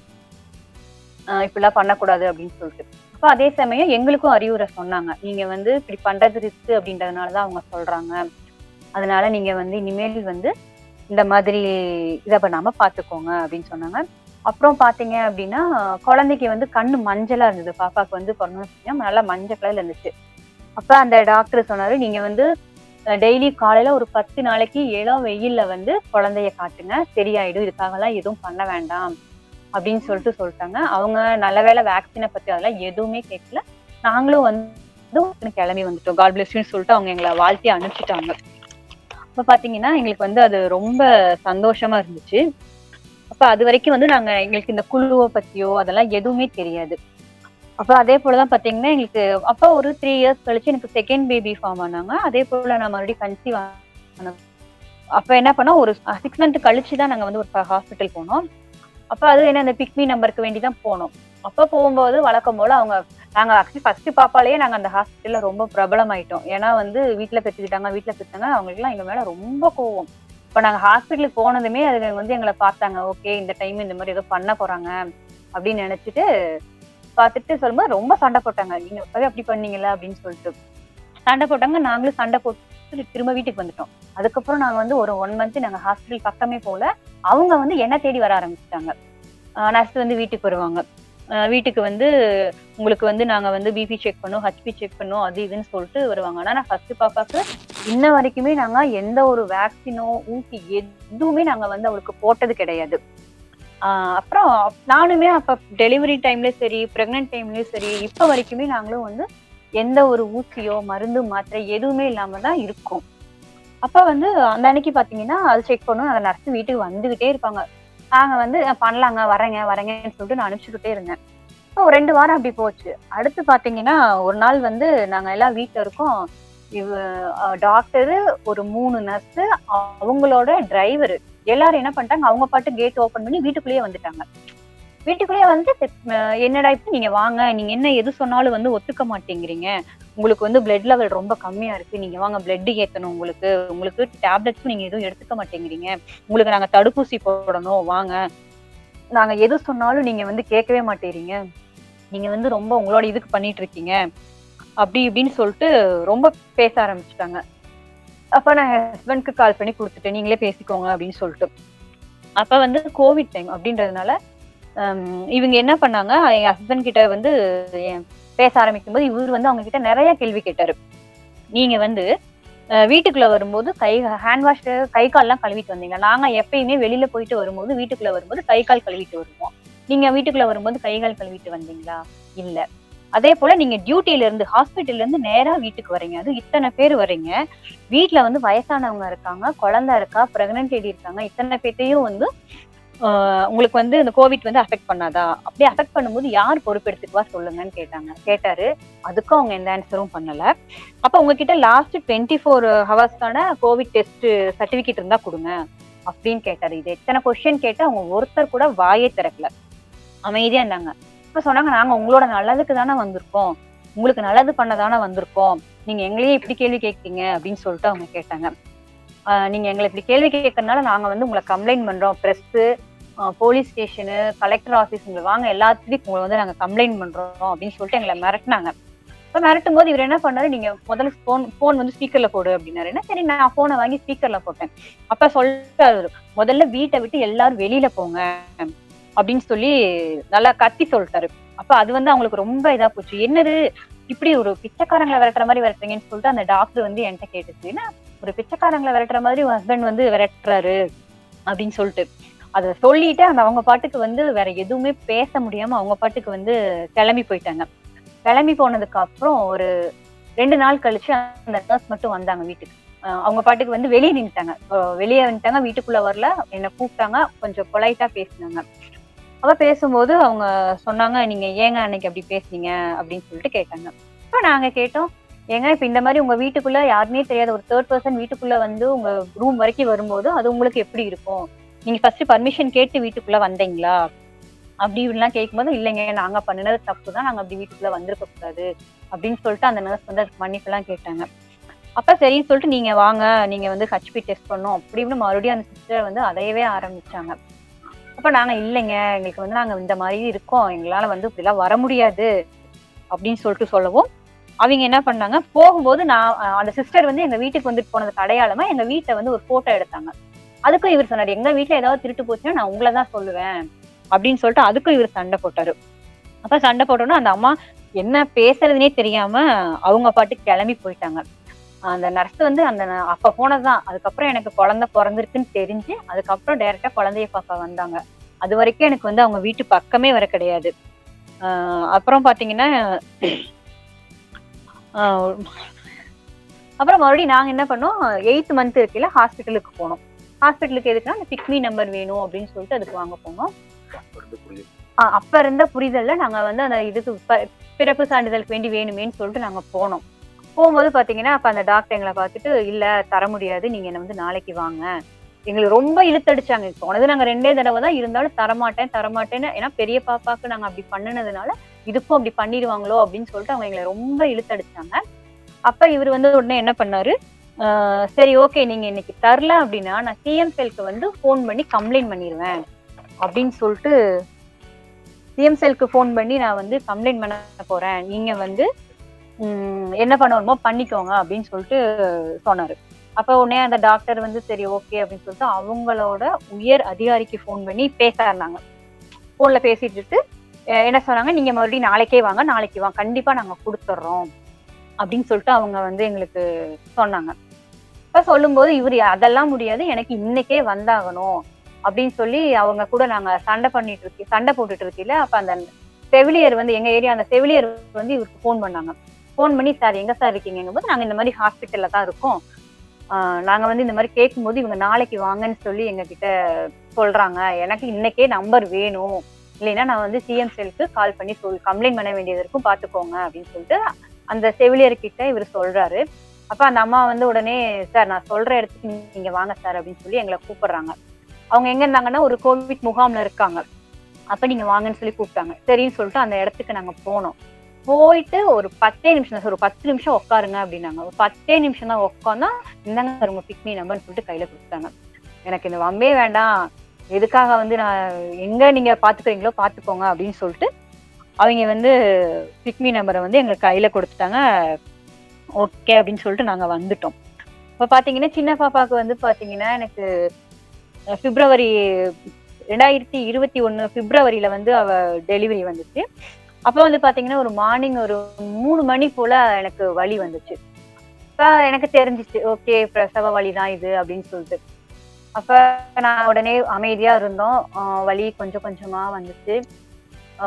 இப்படிலாம் பண்ணக்கூடாது அப்படின்னு சொல்லிட்டு. அப்ப அதே சமயம் எங்களுக்கும் அறிவுரை சொன்னாங்க. "நீங்க வந்து இப்படி பண்றது ரிஸ்க் அப்படின்றதுனால தான் அவங்க சொல்றாங்க. அதனால நீங்க வந்து இனிமேல் வந்து இந்த மாதிரி இத பண்ணாம பார்த்துக்கோங்க" அப்படின்னு சொன்னாங்க. அப்புறம் பார்த்தீங்க அப்படின்னா, குழந்தைக்கு வந்து கண்ணு மஞ்சளா இருந்தது. பாப்பாக்கு வந்து பொறந்தோனே நல்லா மஞ்சள் கலர்ல இருந்துச்சு. அப்ப அந்த டாக்டர் சொன்னாரு, "நீங்க வந்து டெய்லி காலையில ஒரு 10 நாளைக்கு இளம் வெயில்ல வந்து குழந்தைய காட்டுங்க. சரியாயிடும். இதுக்காகலாம் எதுவும் பண்ண வேண்டாம்." அப்படின்னு சொல்லிட்டாங்க. அவங்க நல்ல வேளை வேக்சின பத்தி அதெல்லாம் எதுவுமே கேட்கல. நாங்களும் வந்து கிளம்பி வந்துட்டோம். காட் பிளெஸ் யூன்னு சொல்லிட்டு அவங்க எங்கள வாழ்த்தி அனுப்பிச்சுட்டாங்க. அப்ப பார்த்தீங்கன்னா, எங்களுக்கு வந்து அது ரொம்ப சந்தோஷமா இருந்துச்சு. அப்ப அதுவரைக்கும் வந்து எங்களுக்கு இந்த குழுவ பத்தியோ அதெல்லாம் எதுவுமே தெரியாது. அப்ப அதே போல தான் பார்த்தீங்கன்னா, எங்களுக்கு அப்ப ஒரு 3 இயர்ஸ் கழிச்சு எனக்கு 2ண்ட் பேபி ஃபார்ம் ஆனாங்க. அதே போல நான் மறுபடியும் கன்சீவ் ஆனேன். அப்ப என்ன பண்ணோம், ஒரு 6 மந்த் கழிச்சு தான் நாங்க வந்து ஒரு ஹாஸ்பிட்டல் போனோம். அப்ப அது என்ன அந்த பிக் மீ நம்பருக்கு வேண்டி தான் போனோம். அப்ப போகும்போது வழக்கம் போல நாங்க ஆக்சுவலி ஃபர்ஸ்ட் பாப்பாலயே நாங்க அந்த ஹாஸ்பிட்டல்ல ரொம்ப பிரபலமாயிட்டோம். ஏன்னா வந்து வீட்ல பெத்துட்டாங்க. அவங்களுக்கெல்லாம் எங்க மேல ரொம்ப கோவம். இப்ப நாங்க ஹாஸ்பிட்டலுக்கு போனதுமே அதுங்க வந்து எங்கள பார்த்தாங்க. ஓகே, இந்த டைம் இந்த மாரி ஏதோ பண்ண போறாங்க அப்படின்னு நெனச்சுட்டு பார்த்துட்டு சொல்லும்போது ரொம்ப சண்டை போட்டாங்க. "நீங்க அப்பவே அப்படி பண்ணீங்கல்ல" அப்படின்னு சொல்லிட்டு. சண்டை போட்டாங்க. நாங்களும் சண்டை போட்டு திரும்ப வீட்டுக்கு வந்துட்டோம். அதுக்கப்புறம் நாங்க வந்து ஒரு 1 மந்த் நாங்க ஹாஸ்பிட்டல் பக்கமே போல. அவங்க வந்து என்ன தேடி வர ஆரம்பிச்சுட்டாங்க. நர்ஸ் வந்து வீட்டுக்கு வருவாங்க. வீட்டுக்கு வந்து உங்களுக்கு வந்து நாங்க வந்து பிபி செக் பண்ணோம், ஹச்பி செக் பண்ணோம், அது இதுன்னு சொல்லிட்டு வருவாங்க. ஆனா நான் ஃபர்ஸ்ட் பாப்பாக்கு இன்ன வரைக்குமே நாங்க எந்த ஒரு வேக்சினோ, ஊசி எதுவுமே நாங்க வந்து அவளுக்கு போட்டது கிடையாது. அப்புறம் நானுமே அப்ப டெலிவரி டைம்லயும் சரி, பிரெக்னன்ட் டைம்லயும் சரி, இப்ப வரைக்குமே நாங்களும் வந்து எந்த ஒரு ஊசியோ, மருந்து, மாத்திரை எதுவுமே இல்லாம தான் இருக்கோம். அப்ப வந்து அந்த அன்னைக்கு பாத்தீங்கன்னா, அது செக் பண்ணோம். அந்த நர்ஸ் வீட்டுக்கு வந்துகிட்டே இருப்பாங்க. நாங்க வந்து பண்ணலாங்க, வரேங்கன்னு சொல்லிட்டு நான் அனுப்பிச்சுக்கிட்டே இருந்தேன். இப்போ ஒரு 2 வாரம் அப்படி போச்சு. அடுத்து பாத்தீங்கன்னா, ஒரு நாள் வந்து நாங்க எல்லாம் வீட்ல இருக்கோம். இவ டாக்டரு, ஒரு 3 நர்ஸு, அவங்களோட டிரைவரு எல்லாரும் என்ன பண்ணிட்டாங்க, அவங்க பாட்டு கேட் ஓப்பன் பண்ணி வீட்டுக்குள்ளேயே வந்துட்டாங்க. வீட்டுக்குள்ளேயே வந்து என்னடா இப்ப நீங்க வாங்க. நீங்க என்ன எது சொன்னாலும் வந்து ஒத்துக்க மாட்டேங்கிறீங்க. உங்களுக்கு வந்து பிளட் லெவல் ரொம்ப கம்மியா இருக்கு. நீங்க வாங்க பிளட் ஏத்தணும் உங்களுக்கு. உங்களுக்கு டேப்லெட்ஸும் நீங்க எதுவும் எடுத்துக்க மாட்டேங்கிறீங்க. உங்களுக்கு நாங்க தடுப்பூசி போடணும் வாங்க. நாங்க எது சொன்னாலும் நீங்க வந்து கேட்கவே மாட்டேங்கிறீங்க. நீங்க வந்து ரொம்ப உங்களோட இதுக்கு பண்ணிட்டு இருக்கீங்க. அப்படி இப்படின்னு சொல்லிட்டு ரொம்ப பேச ஆரம்பிச்சுட்டாங்க. அப்ப நான் என் ஹஸ்பண்ட்க்கு கால் பண்ணி குடுத்துட்டேன். நீங்களே பேசிக்கோங்க அப்படின்னு சொல்லிட்டு. அப்ப வந்து கோவிட் டைம் அப்படின்றதுனால இவங்க என்ன பண்ணாங்க, என் ஹஸ்பண்ட் கிட்ட வந்து பேச ஆரம்பிக்கும் போது இவர் வந்து அவங்க கிட்ட நிறைய கேள்வி கேட்டாரு. நீங்க வந்து வீட்டுக்குள்ள வரும்போது ஹேண்ட் வாஷ் கை கால்லாம் கழுவிட்டு வந்தீங்க. நாங்க எப்பயுமே வெளியில போயிட்டு வரும்போது வீட்டுக்குள்ள வரும்போது கை கால் கழுவிட்டு வருவோம். நீங்க வீட்டுக்குள்ள வரும்போது கை கால் கழுவிட்டு வந்தீங்களா? இல்ல. அதே போல நீங்க டியூட்டில இருந்து ஹாஸ்பிட்டல்ல இருந்து நேரா வீட்டுக்கு வரீங்க. அது இத்தனை பேர் வரீங்க. வீட்ல வந்து வயசானவங்க இருக்காங்க, குழந்தை இருக்கா, பிரெக்னன்ட் லேடி இருக்காங்க. இத்தனை பேத்தையும் வந்து உங்களுக்கு வந்து இந்த கோவிட் வந்து அஃபெக்ட் பண்ணாதா? அப்படி அஃபெக்ட் பண்ணும்போது யார் பொறுப்பெடுத்துக்குவா சொல்லுங்கன்னு கேட்டாரு. அதுக்கும் அவங்க எந்த ஆன்சரும் பண்ணல. அப்ப உங்ககிட்ட லாஸ்ட் 24 ஹவர்ஸ்க்கான கோவிட் டெஸ்ட் சர்டிபிகேட் இருந்தா குடுங்க அப்படின்னு கேட்டாரு. இது எத்தனை கொஸ்டின் கேட்டு அவங்க ஒருத்தர் கூட வாயே திறக்கல. அமைதியா இருந்தாங்க. இப்ப சொன்னாங்க, நாங்க உங்களோட நல்லதுக்கு தானே வந்திருக்கோம். உங்களுக்கு நல்லது பண்ண தானே வந்திருக்கோம். நீங்க எங்களையே இப்படி கேள்வி கேட்கீங்க அப்படின்னு சொல்லிட்டு அவங்க கேட்டாங்க. நீங்க எங்களை இப்படி கேள்வி கேட்கறதுனால நாங்க வந்து உங்களை கம்ப்ளைண்ட் பண்றோம். Press, police station, collector office வாங்க, எல்லாத்துலயும் உங்களை வந்து நாங்க கம்ப்ளைண்ட் பண்றோம் அப்படின்னு சொல்லிட்டு எங்களை மிரட்டினாங்க. இப்ப மிரட்டும் போது இவர் என்ன பண்ணாரு, நீங்க முதல்ல போன் வந்து ஸ்பீக்கர்ல போடு அப்படின்னாரு. என்ன சரி நான் போனை வாங்கி ஸ்பீக்கர்ல போட்டேன். அப்ப சொல்லிட்டாரு, முதல்ல வீட்டை விட்டு எல்லாரும் வெளியில போங்க அப்படின்னு சொல்லி நல்லா கத்தி சொல்லிட்டாரு. அப்ப அது வந்து அவங்களுக்கு ரொம்ப இதா போச்சு. என்னது இப்படி ஒரு பிச்சைக்காரங்களை விரட்டுற மாதிரி விரட்டுறீங்கன்னு சொல்லிட்டு அந்த டாக்டர் வந்து என்கிட்ட கேட்டுச்சு. ஏன்னா ஒரு பிச்சைக்காரங்களை விரட்டுற மாதிரி ஹஸ்பண்ட் வந்து விரட்டுறாரு அப்படின்னு சொல்லிட்டு அத சொல்லிட்டு அந்த அவங்க பாட்டுக்கு வந்து வேற எதுவுமே பேச முடியாம அவங்க பாட்டுக்கு வந்து கிளம்பி போயிட்டாங்க. கிளம்பி போனதுக்கு அப்புறம் ஒரு 2 நாள் கழிச்சு அந்த நர்ஸ் மட்டும் வந்தாங்க வீட்டுக்கு. அவங்க பாட்டுக்கு வந்து வெளியே நின்னுட்டாங்க. வெளியே வந்துட்டாங்க, வீட்டுக்குள்ள வரல. என்ன கூப்பிட்டாங்க, கொஞ்சம் பொலைட்டா பேசினாங்க. அப்ப பேசும்போது அவங்க சொன்னாங்க, நீங்க ஏங்க அன்னைக்கு அப்படி பேசுனீங்க அப்படின்னு சொல்லிட்டு கேட்டாங்க. அப்ப நாங்க கேட்டோம், ஏங்க இப்ப இந்த மாதிரி உங்க வீட்டுக்குள்ள யாருமே தெரியாத ஒரு தேர்ட் பர்சன் வீட்டுக்குள்ள வந்து உங்க ரூம் வரைக்கும் வரும்போது அது உங்களுக்கு எப்படி இருக்கும்? நீங்க ஃபர்ஸ்ட் பர்மிஷன் கேட்டு வீட்டுக்குள்ள வந்தீங்களா? அப்படி இப்படிலாம் கேட்கும்போது, இல்லைங்க நாங்க பண்ணினது தப்பு தான், நாங்க அப்படி வீட்டுக்குள்ள வந்திருக்க கூடாது அப்படின்னு சொல்லிட்டு அந்த நர்ஸ் வந்து அதுக்கு மன்னிப்புலாம் கேட்டாங்க. அப்ப சரின்னு சொல்லிட்டு நீங்க வாங்க, நீங்க வந்து ஹெச்பி டெஸ்ட் பண்ணோம் அப்படி இப்படின்னு மறுபடியும் அந்த சிஸ்டர் வந்து அதையவே ஆரம்பிச்சாங்க. அப்ப நாங்க இல்லைங்க, எங்களுக்கு வந்து நாங்க இந்த மாதிரி இருக்கோம், எங்களால வந்து இப்படிலாம் வர முடியாது அப்படின்னு சொல்லிட்டு சொல்லவும், அவங்க என்ன பண்ணாங்க, போகும்போது நான் அந்த சிஸ்டர் வந்து எங்க வீட்டுக்கு வந்துட்டு போனதுக்கு அடையாளமா எங்க வீட்டை வந்து ஒரு போட்டோ எடுத்தாங்க. அதுக்கும் இவர் சொன்னாரு, எங்க வீட்டுல ஏதாவது திருட்டு போச்சுன்னா நான் உங்களை தான் சொல்லுவேன் அப்படின்னு சொல்லிட்டு அதுக்கும் இவர் சண்டை போட்டாரு. அப்ப சண்டை போட்டோன்னா அந்த அம்மா என்ன பேசுறதுனே தெரியாம அவங்க பாட்டுக்கு கிளம்பி போயிட்டாங்க. அந்த நர்ஸ் வந்து அப்ப போனதுதான். அதுக்கப்புறம் எனக்கு குழந்தை பிறந்திருக்குன்னு தெரிஞ்சு அதுக்கப்புறம் டைரக்டா குழந்தைய பார்க்க வந்தாங்க. அது வரைக்கும் எனக்கு வந்து அவங்க வீட்டு பக்கமே வர கிடையாது. அப்புறம் பாத்தீங்கன்னா அப்புறம் மறுபடியும் நாங்க என்ன பண்ணோம், 8th மந்த் இருக்கையில ஹாஸ்பிட்டலுக்கு போனோம். ஹாஸ்பிட்டலுக்கு எதுக்குன்னா அந்த பிக்மி நம்பர் வேணும் அப்படின்னு சொல்லிட்டு அதுக்கு வாங்க போனோம். அப்ப இருந்த புரிதல்ல நாங்க வந்து அந்த இதுக்கு பிறப்பு சான்றிதழுக்கு வேண்டி வேணுமேன்னு சொல்லிட்டு நாங்க போனோம். போகும்போது பாத்தீங்கன்னா அப்ப அந்த டாக்டர் எங்களை பார்த்துட்டு, இல்ல தர முடியாது, நீங்க என்ன வந்து நாளைக்கு வாங்க. எங்களுக்கு ரொம்ப இழுத்தடிச்சாங்க. போனது நாங்க 2 தடவை தான், இருந்தாலும் தரமாட்டேன்னு. ஏன்னா பெரிய பாப்பாக்கு நாங்க அப்படி பண்ணுனதுனால இதுக்கும் அப்படி பண்ணிடுவாங்களோ அப்படின்னு சொல்லிட்டு அவங்க எங்களை ரொம்ப இழுத்தடிச்சாங்க. அப்ப இவர் வந்து உடனே என்ன பண்ணாரு, சரி ஓகே நீங்க இன்னைக்கு தரல அப்படின்னா நான் சிஎம் செல்க்கு வந்து போன் பண்ணி கம்ப்ளைண்ட் பண்ணிடுவேன் அப்படின்னு சொல்லிட்டு சிஎம் செல்க்கு போன் பண்ணி நான் வந்து கம்ப்ளைண்ட் பண்ண போறேன். நீங்க வந்து என்ன பண்ணணுமோ பண்ணிக்கோங்க அப்படின்னு சொல்லிட்டு சொன்னாரு. அப்ப உடனே அந்த டாக்டர் வந்து சரி ஓகே அப்படின்னு சொல்லிட்டு அவங்களோட உயர் அதிகாரிக்கு போன் பண்ணி பேச இருந்தாங்க. போன்ல பேசிட்டு என்ன சொன்னாங்க, நீங்க மறுபடியும் நாளைக்கே வாங்க, நாளைக்கு வாங்க, கண்டிப்பா நாங்க கொடுத்துட்றோம் அப்படின்னு சொல்லிட்டு அவங்க வந்து எங்களுக்கு சொன்னாங்க. இப்ப சொல்லும்போது இவரு அதெல்லாம் முடியாது, எனக்கு இன்னைக்கே வந்தாகணும் அப்படின்னு சொல்லி அவங்க கூட நாங்க சண்டை போட்டுட்டு இருக்கையில அப்ப அந்த செவிலியர் வந்து எங்க ஏரியா அந்த செவிலியர் வந்து இவருக்கு போன் பண்ணாங்க. போன் பண்ணி, சார் எங்க சார் இருக்கீங்கும் போது, நாங்க இந்த மாதிரி ஹாஸ்பிட்டல்ல தான் இருக்கோம், நாங்க வந்து இந்த மாதிரி கேட்கும்போது இவங்க நாளைக்கு வாங்கன்னு சொல்லி எங்க கிட்ட சொல்றாங்க, எனக்கு இன்னைக்கே நம்பர் வேணும், இல்லைன்னா நான் வந்து சிஎம் செல்க்கு கால் பண்ணி கம்ப்ளைண்ட் பண்ண வேண்டியது இருக்கும், பாத்துக்கோங்க அப்படின்னு சொல்லிட்டு அந்த செவிலியர் கிட்ட இவர் சொல்றாரு. அப்ப அந்த அம்மா வந்து உடனே, சார் நான் சொல்ற இடத்துக்கு நீங்க வாங்க சார் அப்படின்னு சொல்லி எங்களை கூப்பிடுறாங்க. அவங்க எங்க இருந்தாங்கன்னா ஒரு கோவிட் முகாம்ல இருக்காங்க. அப்ப நீங்க வாங்கன்னு சொல்லி கூப்பிட்டாங்க. சரின்னு சொல்லிட்டு அந்த இடத்துக்கு நாங்க போனோம். போயிட்டு ஒரு 10 நிமிஷம் தான், ஒரு 10 நிமிஷம் உட்காருங்க அப்படின்னாங்க. ஒரு 10 நிமிஷம் தான் உட்காந்தா, இந்தாங்க உங்க பிக்மி நம்பர்னு சொல்லிட்டு கையில கொடுத்தாங்க. எனக்கு இந்த வம்பே வேண்டாம், எதுக்காக வந்து நான் எங்க நீங்க பாத்துக்கிறீங்களோ பாத்துக்கோங்க அப்படின்னு சொல்லிட்டு அவங்க வந்து பிக்மி நம்பரை வந்து எங்க கையில கொடுத்துட்டாங்க. ஓகே அப்படின்னு சொல்லிட்டு நாங்க வந்துட்டோம். இப்ப பாத்தீங்கன்னா சின்ன பாப்பாவுக்கு வந்து பாத்தீங்கன்னா எனக்கு பிப்ரவரி 2021 பிப்ரவரியில வந்து அவ டெலிவரி வந்துச்சு. அப்ப வந்து பாத்தீங்கன்னா ஒரு மார்னிங் ஒரு 3 மணி போல எனக்கு வலி வந்துச்சு. அப்ப எனக்கு தெரிஞ்சுச்சு ஓகே பிரசவ வலிதான் இது அப்படின்னு சொல்லிட்டு. அப்ப நான் உடனே அமைதியா இருந்தோம். வலி கொஞ்சம் கொஞ்சமா வந்துச்சு.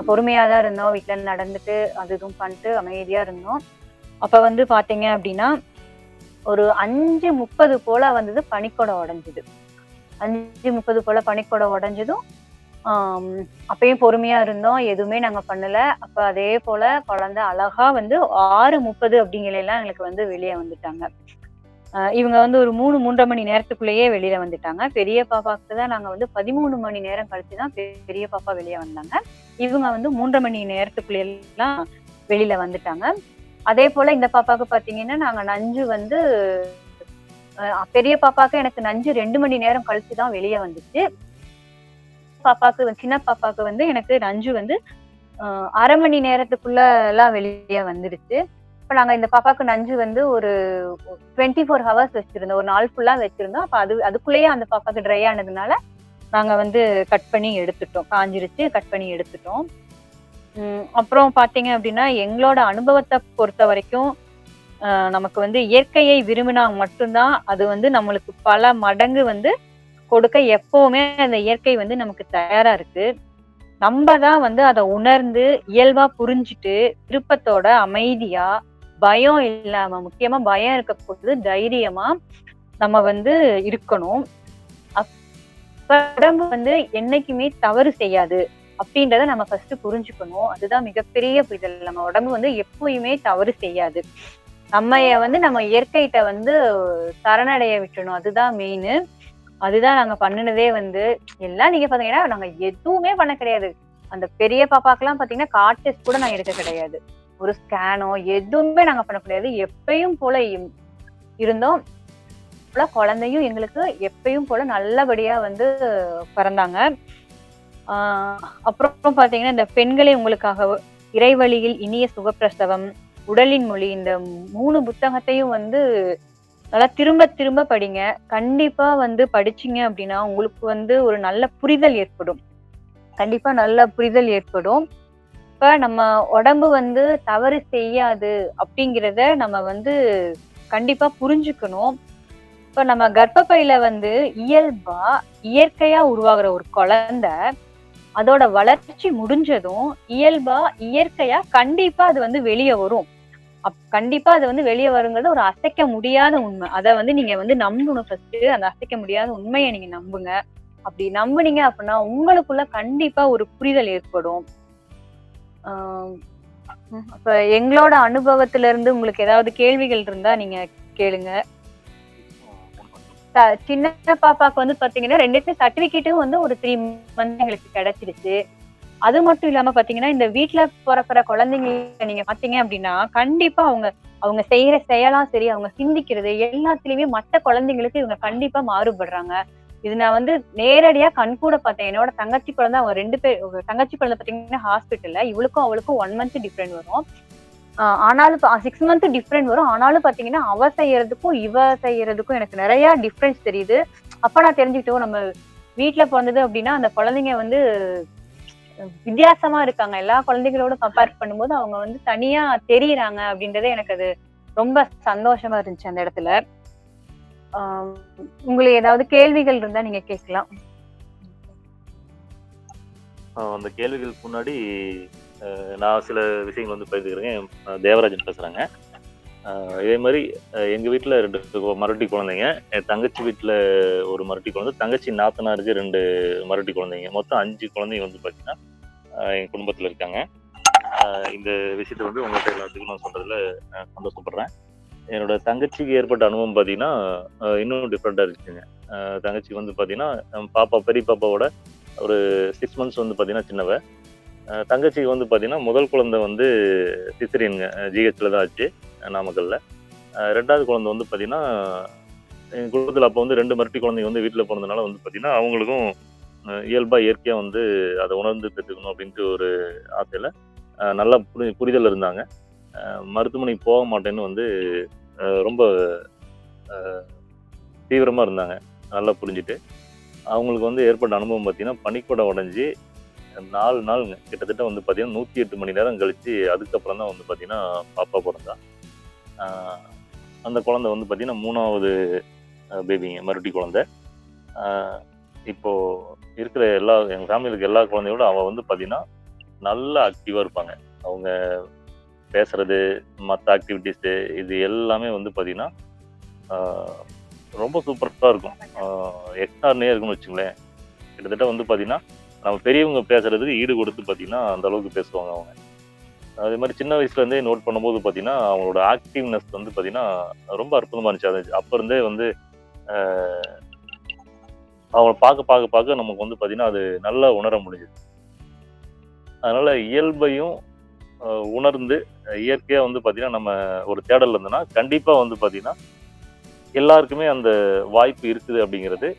பொறுமையா தான் இருந்தோம். வீட்ல நடந்துட்டு அது இதுவும் பண்ணிட்டு அமைதியா இருந்தோம். அப்ப வந்து பாத்தீங்க அப்படின்னா ஒரு 5:30 போல வந்தது பனிக்குடம் உடைஞ்சது. 5:30 போல பனிக்குடம் உடைஞ்சதும் ஆம், அப்பயும் பொறுமையா இருந்தோம். எதுவுமே நாங்க பண்ணல. அப்ப அதே போல குழந்தை அழகா வந்து 6:30 அப்படிங்கலாம் எங்களுக்கு வந்து வெளிய வந்துட்டாங்க. இவங்க வந்து ஒரு 3, 3:30 மணி நேரத்துக்குள்ளேயே வெளியில வந்துட்டாங்க. பெரிய பாப்பாக்கு தான் நாங்க வந்து 13 மணி நேரம் கழிச்சு தான் பெரிய பாப்பா வெளிய வந்தாங்க. இவங்க வந்து 3:30 மணி நேரத்துக்குள்ளேலாம் வெளியில வந்துட்டாங்க. அதே போல இந்த பாப்பாக்கு பாத்தீங்கன்னா, நாங்க நஞ்சு வந்து பெரிய பாப்பாக்கு எனக்கு நஞ்சு 2 மணி நேரம் கழிச்சு தான் வெளிய வந்துச்சு. சின்ன பாப்பாக்கு வந்து எனக்கு நஞ்சு வந்து 1/2 மணி நேரத்துக்குள்ள எல்லாம் வெளிய வந்துடுச்சு. இப்ப நாங்க இந்த பாப்பாக்கு நஞ்சு வந்து ஒரு 24 ஹவர்ஸ் வச்சிருந்தோம். ஒரு நாள் ஃபுல்லா வச்சிருந்தோம். அப்ப அதுக்குள்ளேயே அந்த பாப்பாக்கு ட்ரை ஆனதுனால, நாங்க வந்து கட் பண்ணி எடுத்துட்டோம். காஞ்சிருச்சு கட் பண்ணி எடுத்துட்டோம். அப்புறம் பார்த்தீங்க அப்டின்னா, எங்களோட அனுபவத்த பொறுத்தவரைக்கும், நமக்கு வந்து இயற்கையை விரும்பினா மட்டும் தான், அது வந்து நம்மளுக்கு பல மடங்கு வந்து கொடுக்க எப்பவுமே அந்த இயற்கை வந்து நமக்கு தயாரா இருக்கு. நம்ப தான் வந்து அத உணர்ந்து, இயல்பா புரிஞ்சுட்டு, விருப்பத்தோட அமைதியா, பயம் இல்லாம முக்கியமா பயம் இருக்கக்கூடாது. தைரியமா நம்ம வந்து இருக்கணும். அப்ப உடம்பு வந்து என்னைக்குமே தவறு செய்யாது. அப்டின்றத நம்ம ஃபர்ஸ்ட் புரிஞ்சுக்கணும். அதுதான் மிகப்பெரிய புரிதல். நம்ம உடம்பு வந்து எப்பயுமே தவறு செய்யாது. நம்ம இயற்கைட்ட வந்து சரணடைய விட்டுறணும். அதுதான் மெயினு. அதுதான் நாங்க பண்ணுனதே வந்து எல்லாம் நீங்க பாத்தீங்கன்னா, நாங்க எதுவுமே பண்ண கிடையாது. அந்த பெரிய பாப்பாக்குலாம் பாத்தீங்கன்னா, கார் டெஸ்ட் கூட நான் எடுக்க கிடையாது. ஒரு ஸ்கேனோ எதுவுமே நாங்க பண்ண கிடையாது. எப்பயும் போல இருந்தோம். போல குழந்தையும் எங்களுக்கு எப்பயும் போல நல்லபடியா வந்து பிறந்தாங்க. ஆ அப்புறம் பாத்தீங்கன்னா, இந்த பெண்களே உங்களுக்காக இறைவழியில் இனிய சுகப்பிரசவம், உடலின் மொழி இந்த 3 புத்தகத்தையும் வந்து நல்லா திரும்ப திரும்ப படிங்க. கண்டிப்பா வந்து படிச்சீங்க அப்டின்னா, உங்களுக்கு வந்து ஒரு நல்ல புரிதல் ஏற்படும். கண்டிப்பா நல்ல புரிதல் ஏற்படும். இப்ப நம்ம உடம்பு வந்து தவறு செய்யாது அப்டிங்கிறத நம்ம வந்து கண்டிப்பா புரிஞ்சுக்கணும். இப்ப நம்ம கர்ப்பப்பையில வந்து இயல்பா, இயற்கையா உருவாகுற ஒரு குழந்தை, அதோட வளர்ச்சி முடிஞ்சதும், இயல்பா, இயற்கையா கண்டிப்பா அது வந்து வெளிய வரும். கண்டிப்பா அது வந்து வெளிய வருங்கிறது ஒரு அசைக்க முடியாத உண்மை. அத வந்து நீங்க வந்து நம்பணும் ஃபர்ஸ்ட்டு. அந்த அசைக்க முடியாத உண்மைய நீங்க நம்புங்க. அப்படி நம்புனீங்க அப்படின்னா, உங்களுக்குள்ள கண்டிப்பா ஒரு புரிதல் ஏற்படும். ஆ அப்ப எங்களோட அனுபவத்துல இருந்து உங்களுக்கு ஏதாவது கேள்விகள் இருந்தா நீங்க கேளுங்க. சின்ன பாப்பாக்கு வந்து பாத்தீங்கன்னா, 2 சர்டிபிகேட்டும் வந்து ஒரு 3 மந்த் எங்களுக்கு கிடைச்சிருச்சு. அது மட்டும் இல்லாம பாத்தீங்கன்னா, இந்த வீட்ல பொறக்கிற குழந்தைங்கள நீங்க பாத்தீங்க அப்டின்னா, கண்டிப்பா அவங்க அவங்க செய்யற செயலா சரி, அவங்க சிந்திக்கிறது எல்லாத்துலயுமே மத்த குழந்தைங்களுக்கு இவங்க கண்டிப்பா மாறுபடுறாங்க. இது நான் வந்து நேரடியா கண்கூட பார்த்தேன். என்னோட தங்கச்சி குழந்தை அவங்க 2 பேர் தங்கச்சி குழந்தை பாத்தீங்கன்னா ஹாஸ்பிட்டல்ல. இவளுக்கும் அவளுக்கும் 1 மந்த் டிஃபரெண்ட் வரும். ஆனாலும் 6 மந்த் டிஃபரெண்ட் வரும். ஆனாலும் பாத்தீங்கன்னா, அவ செய்யறதுக்கும், இவ செய்யறதுக்கும் எனக்கு நெறைய டிஃபரன்ஸ் தெரியுது. அப்ப நான் தெரிஞ்சுக்கிட்டோம் நம்ம வீட்ல பொறந்தது அப்டின்னா, அந்த குழந்தைங்க வந்து வித்தியாசமா இருக்காங்க. எல்லா குழந்தைகளோட கம்பேர் பண்ணும்போது அவங்க வந்து தனியா தெரியிறாங்க அப்படின்றதே எனக்கு அது ரொம்ப சந்தோஷமா இருந்துச்சு அந்த இடத்துல. ஆ உங்களுக்கு ஏதாவது கேள்விகள் இருந்தா நீங்க கேட்கலாம். அந்த கேள்விகளுக்கு முன்னாடி நான் சில விஷயங்கள் வந்து பகிர்ந்துக்கிறேன். தேவராஜன் பேசுறேங்க. இதே மாரி எங்க வீட்ல 2 மரட்டி குழந்தைங்க. என் தங்கச்சி வீட்ல 1 மரட்டி குழந்தை. தங்கச்சி நாத்தனாருக்கு 2 மரட்டி குழந்தைங்க. மொத்தம் 5 குழந்தைங்க வந்து பார்த்தீங்கன்னா, என் குடும்பத்துல இருக்காங்க. இந்த விஷயத்த வந்து உங்கள்ட்ட எல்லாத்துக்கும் நான் சொல்றதுல சந்தோஷப்படுறேன். என்னோட தங்கச்சிக்கு ஏற்பட்ட அனுபவம் பார்த்தீங்கன்னா, இன்னும் டிஃப்ரெண்ட்டா இருந்துச்சுங்க. தங்கச்சிக்கு வந்து பார்த்தீங்கன்னா, பெரிய பாப்பாவோட ஒரு 6 மந்த்ஸ் வந்து பார்த்தீங்கன்னா சின்னவ. தங்கச்சிக்கு வந்து பார்த்தீங்கன்னா, முதல் குழந்தை வந்து சிசேரியன்ங்க. ஜிஹெச்ல தான் ஆச்சு, நாமக்கல்ல. 2வது குழந்தை வந்து பார்த்தீங்கன்னா, எங்க குடும்பத்தில அப்போ வந்து 2 மரட்டி குழந்தைங்க வந்து வீட்ல பொறந்தனால வந்து பார்த்தீங்கன்னா, அவங்களுக்கும் இயல்பா, இயற்கையா வந்து அத உணர்ந்து பெத்துக்கணும் அப்படின்ட்டு ஒரு ஆசையில, நல்லா புரிதல் இருந்தாங்க. மருத்துவமனைக்கு போக மாட்டேன்னு வந்து ரொம்ப தீவிரமா இருந்தாங்க. நல்லா புரிஞ்சுட்டு. அவங்களுக்கு வந்து ஏற்பட்ட அனுபவம் பார்த்தீங்கன்னா, பனிக்குடம் உடைஞ்சு 4 நாளுங்க. கிட்டத்தட்ட வந்து பார்த்தீங்கன்னா, 108 மணி நேரம் கழிச்சு அதுக்கப்புறம் தான் வந்து பார்த்தீங்கன்னா, பாப்பா பொறந்தா. ஆ அந்த குழந்தை வந்து பார்த்தீங்கன்னா, 3வது பேபிங்க. மறுபடி குழந்தை. ஆ இப்போ இருக்கிற எங்க ஃபேமிலில இருக்க எல்லா குழந்தையோட அவ வந்து பார்த்தீங்கன்னா, நல்லா ஆக்டிவா இருப்பாங்க. அவங்க பேசுறது, மத்த ஆக்டிவிட்டீஸு இது எல்லாமே வந்து பார்த்தீங்கன்னா, ஆ ரொம்ப சூப்பரா இருக்கும். எக்ஸ்ட்ரார்டினரியா இருக்கும்னு வச்சுக்கங்களேன். கிட்டத்தட்ட வந்து பார்த்தீங்கன்னா, நம்ம பெரியவங்க பேசுறதுக்கு ஈடு கொடுத்து பார்த்தீங்கன்னா, அந்த அளவுக்கு பேசுவாங்க அவங்க. அதே மாரி சின்ன வயசுலேருந்தே நோட் பண்ணும்போது பார்த்தீங்கன்னா, அவங்களோட ஆக்டிவ்னஸ் வந்து பார்த்தீங்கன்னா, ரொம்ப அற்புதமா இருந்துச்சு. அது அப்ப இருந்தே வந்து அ அவங்கள பார்க்க நமக்கு வந்து பார்த்தீங்கன்னா, அது நல்லா உணர முடிஞ்சுது. அதனால இயல்பையும் அ உணர்ந்து இயற்கையா வந்து பார்த்தீங்கன்னா, நம்ம ஒரு தேடல்ல இருந்தோம்னா, கண்டிப்பா வந்து பார்த்தீங்கன்னா, எல்லாருக்குமே அந்த வாய்ப்பு இருக்குது அப்படிங்கிறது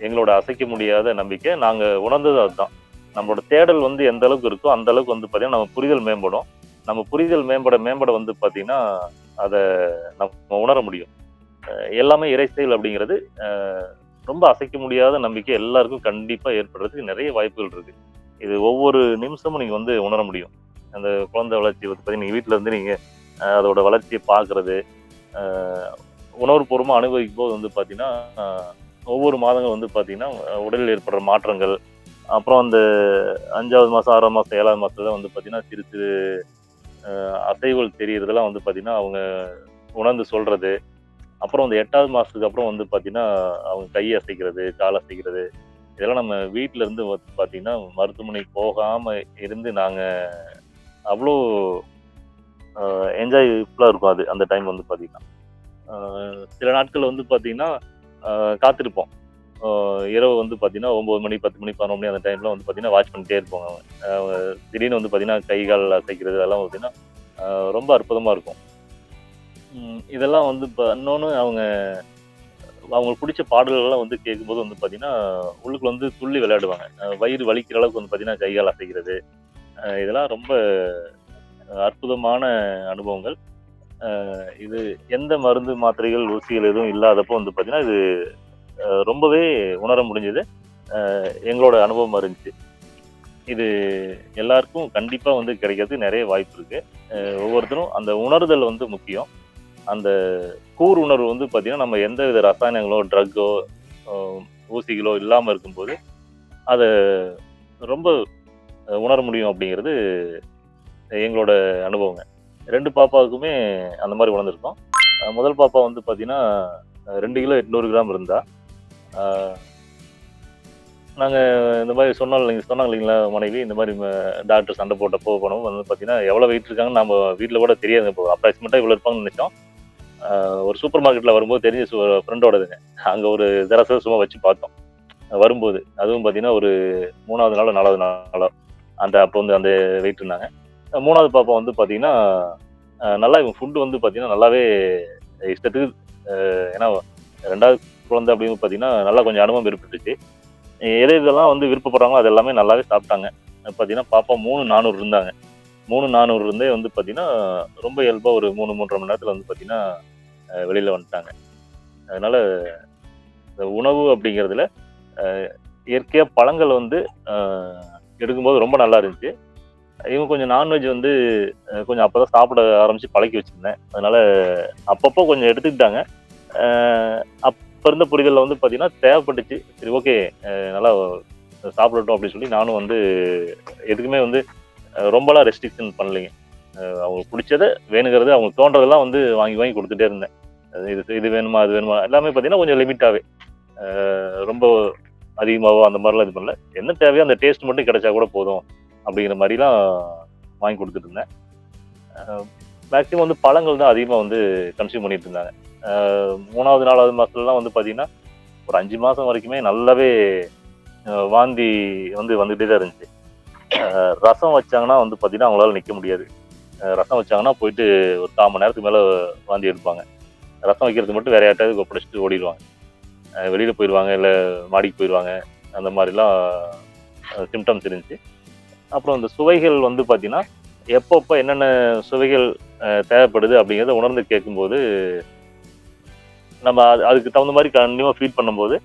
எங்களோட அசைக்க முடியாத நம்பிக்கை. நாங்க உணர்ந்தது அதுதான். நம்மளோட தேடல் வந்து எந்த அளவுக்கு இருக்கோ, அந்த அளவுக்கு வந்து பார்த்தீங்கன்னா, நம்ம புரிதல் மேம்படும். நம்ம புரிதல் மேம்பட வந்து பார்த்தீங்கன்னா, அத நம்ம உணர முடியும். எல்லாமே இறை செயல் அப்படிங்கிறது, அ ரொம்ப அசைக்க முடியாத நம்பிக்கை எல்லாருக்கும் கண்டிப்பா ஏற்படுறதுக்கு நெறைய வாய்ப்புகள் இருக்கு. இது ஒவ்வொரு நிமிஷமும் நீங்க வந்து உணர முடியும். அந்த குழந்தை வளர்ச்சி வந்து பார்த்தீங்கன்னா, நீங்க வீட்ல இருந்து நீங்க அதோட வளர்ச்சிய பார்க்குறது, அ உணர்வுபூர்வமா அனுபவிக்கும்போது வந்து பார்த்தீங்கன்னா, அ ஒவ்வொரு மாதங்களும் வந்து பார்த்தீங்கன்னா, உடலில் ஏற்படுற மாற்றங்கள், அப்புறம் அந்த 5வது மாசம், 6ஆம் மாசம், 7வது மாசத்துல வந்து பார்த்தீங்கன்னா, சிறு சிறு அசைவுகள் தெரியறதெல்லாம் வந்து பார்த்தீங்கன்னா, அவங்க உணர்ந்து சொல்றது. அப்புறம் அந்த 8வது மாசத்துக்கு அப்புறம் வந்து பார்த்தீங்கன்னா, அவங்க கை அசைக்கிறது, கால் அசைக்கிறது, இதெல்லாம் நம்ம வீட்ல இருந்து வந்து பார்த்தீங்கன்னா, மருத்துவமனைக்கு போகாம இருந்து நாங்க அவ்ளோ என்ஜாய்ஃபுல்லா இருக்கும் அது. அந்த டைம் வந்து பார்த்தீங்கன்னா. அ சில நாட்கள் வந்து பார்த்தீங்கன்னா, அ காத்திருப்போம். அ இரவு வந்து பார்த்தீங்கன்னா, 9 மணி, 10 மணி, 11 மணி அந்த டைம்ல வந்து பார்த்தீங்கன்னா, வாட்ச் பண்ணிட்டே இருப்போங்க. திடீர்னு வந்து பார்த்தீங்கன்னா, கை, கால் அசைக்கிறது அதெல்லாம் பார்த்தீங்கன்னா, ரொம்ப அற்புதமா இருக்கும். இதெல்லாம் வந்து இப்ப இன்னொன்னு அவங்களுக்கு புடிச்ச பாடல்கள்லாம் வந்து கேட்கும்போது வந்து பார்த்தீங்கன்னா, உள்ளுக்குள்ள வந்து துள்ளி விளையாடுவாங்க. வயிறு வலிக்கிற அளவுக்கு வந்து பார்த்தீங்கன்னா, கை, கால் அசைக்கிறது. இதெல்லாம் ரொம்ப அற்புதமான அனுபவங்கள். இது எந்த மருந்து, மாத்திரைகள், ஊசிகள் எதுவும் இல்லாதப்போ வந்து பார்த்தீங்கன்னா, இது ரொம்பவே உணர முடிஞ்சது. எங்களோட அனுபவமா இருந்துச்சு. இது எல்லாருக்கும் கண்டிப்பா வந்து கிடைக்கிறதுக்கு நெறைய வாய்ப்பு இருக்கு. ஒவ்வொருத்தரும் அந்த உணர்தல் வந்து முக்கியம். அந்த கூர் உணர்வு வந்து பார்த்தீங்கன்னா, நம்ம எந்தவித ரசாயனங்களோ, ட்ரக்கோ, அ ஊசிகளோ இல்லாம இருக்கும்போது, அத ரொம்ப உணர முடியும் அப்படிங்கிறது எங்களோட அனுபவங்க. 2 பாப்பாவுக்குமே அந்த மாரி உணர்ந்திருக்கோம். முதல் பாப்பா வந்து பார்த்தீங்கன்னா, 2 கிலோ 800 கிராம் இருந்தா. அ நாங்க இந்த மாரி சொன்னாங்க இல்லைங்களா மனைவி, இந்த மாரி டாக்டர் சண்டை போட்டப்போ போனோம் வந்து பார்த்தீங்கன்னா, எவ்வளோ வெயிட் இருக்காங்கன்னு நம்ம வீட்ல கூட தெரியாதுங்க. இப்போ அப்ராக்ஸிமேட்டா இவ்வளோ இருப்பாங்கன்னு நெனைச்சோம். ஒரு சூப்பர் மார்க்கெட்ல வரும்போது தெரிஞ்ச ஃப்ரெண்டோடதுங்க. அங்க ஒரு ஜெராக்ஸ சும்மா வச்சு பார்த்தோம். வரும்போது. அதுவும் பார்த்தீங்கன்னா, ஒரு 3வது நாளோ, 4வது நாளோ அப்போ வந்து அந்த வெயிட் இருந்தாங்க. 3வது பாப்பா வந்து பார்த்தீங்கன்னா, நல்லா இவங்க ஃபுட் வந்து பார்த்தீங்கன்னா, நல்லாவே இஷ்டத்துக்கு ஏன்னா 2வது குழந்தை அப்படிங்கிறது பார்த்தீங்கன்னா, நல்லா கொஞ்சம் அனுபவம் ஏற்பட்டுச்சு. எதெல்லாம் வந்து விருப்பப்படுறாங்களோ, அது எல்லாமே நல்லாவே சாப்பிட்டாங்க. பார்த்தீங்கன்னா, பாப்பா 3,400 இருந்தாங்க. 3,400 இருந்தே வந்து பார்த்தீங்கன்னா, ரொம்ப இயல்பா ஒரு 3, 3 1/2 மணி நேரத்தில வந்து பார்த்தீங்கன்னா, வெளியில வந்துட்டாங்க. அதனால இந்த உணவு அப்படிங்கிறதுல அ இயற்கையா பழங்கள் வந்து அ எடுக்கும்போது ரொம்ப நல்லா இருந்துச்சு. இவங்க கொஞ்சம் நான்வெஜ் வந்து கொஞ்சம் அப்பதான் சாப்பிட ஆரம்பிச்சு பழக்கி வச்சிருந்தேன். அதனால அப்பப்போ கொஞ்சம் எடுத்துக்கிட்டாங்க. அ அப்ப இருந்த புரிதல்ல வந்து பார்த்தீங்கன்னா, தேவைப்பட்டுச்சு. சரி ஓகே நல்லா சாப்பிடட்டும் அப்படின்னு சொல்லி நானும் வந்து எதுக்குமே வந்து ரொம்பலாம் ரெஸ்ட்ரிக்ஷன் பண்ணலைங்க. அவங்களுக்கு புடிச்சத வேணுங்கிறத அவங்களுக்கு தோன்றதெல்லாம் வந்து வாங்கி வாங்கி குடுத்துட்டே இருந்தேன். இது இது வேணுமா? அது வேணுமா? எல்லாமே பார்த்தீங்கன்னா, கொஞ்சம் லிமிட்டாவே. ரொம்ப அதிகமாவோ அந்த மாரிலாம் இது பண்ணல. என்ன தேவையோ அந்த டேஸ்ட் மட்டும் கிடைச்சா கூட போதும். அப்படிங்கிற மாரிலாம் வாங்கி குடுத்துட்டு இருந்தேன். மேக்ஸிமம் வந்து பழங்கள் தான் அதிகமா வந்து கன்சியூம் பண்ணிட்டு இருந்தாங்க. 3வது, 4வது மாசத்துலலாம் வந்து பார்த்தீங்கன்னா, ஒரு 5 மாசம் வரைக்குமே நல்லாவே வாந்தி வந்து வந்துட்டே தான் இருந்துச்சு. ரசம் வச்சாங்கன்னா வந்து பார்த்தீங்கன்னா, அவங்களால நிக்க முடியாது. ரசம் வச்சாங்கன்னா போயிட்டு ஒரு 1/4 மணி நேரத்துக்கு மேல வாந்தி எடுப்பாங்க. ரசம் வைக்கிறதுக்கு மட்டும் வேற யார்ட்டயாவது ஒப்படைச்சுட்டு ஓடிருவாங்க. வெளியில போயிருவாங்க, இல்ல மாடிக்கு போயிருவாங்க. அந்த மாரிலாம் சிம்ப்டம்ஸ் இருந்துச்சு. அப்புறம் இந்த சுவைகள் வந்து பார்த்தீங்கன்னா, எப்பப்ப என்னென்ன சுவைகள் தேவைப்படுது அப்படிங்கிறத உணர்ந்து கேட்கும்போது, நம்ம அதுக்கு தகுந்த மாரி கண்டிப்பா ஃபீட் பண்ணும்போது,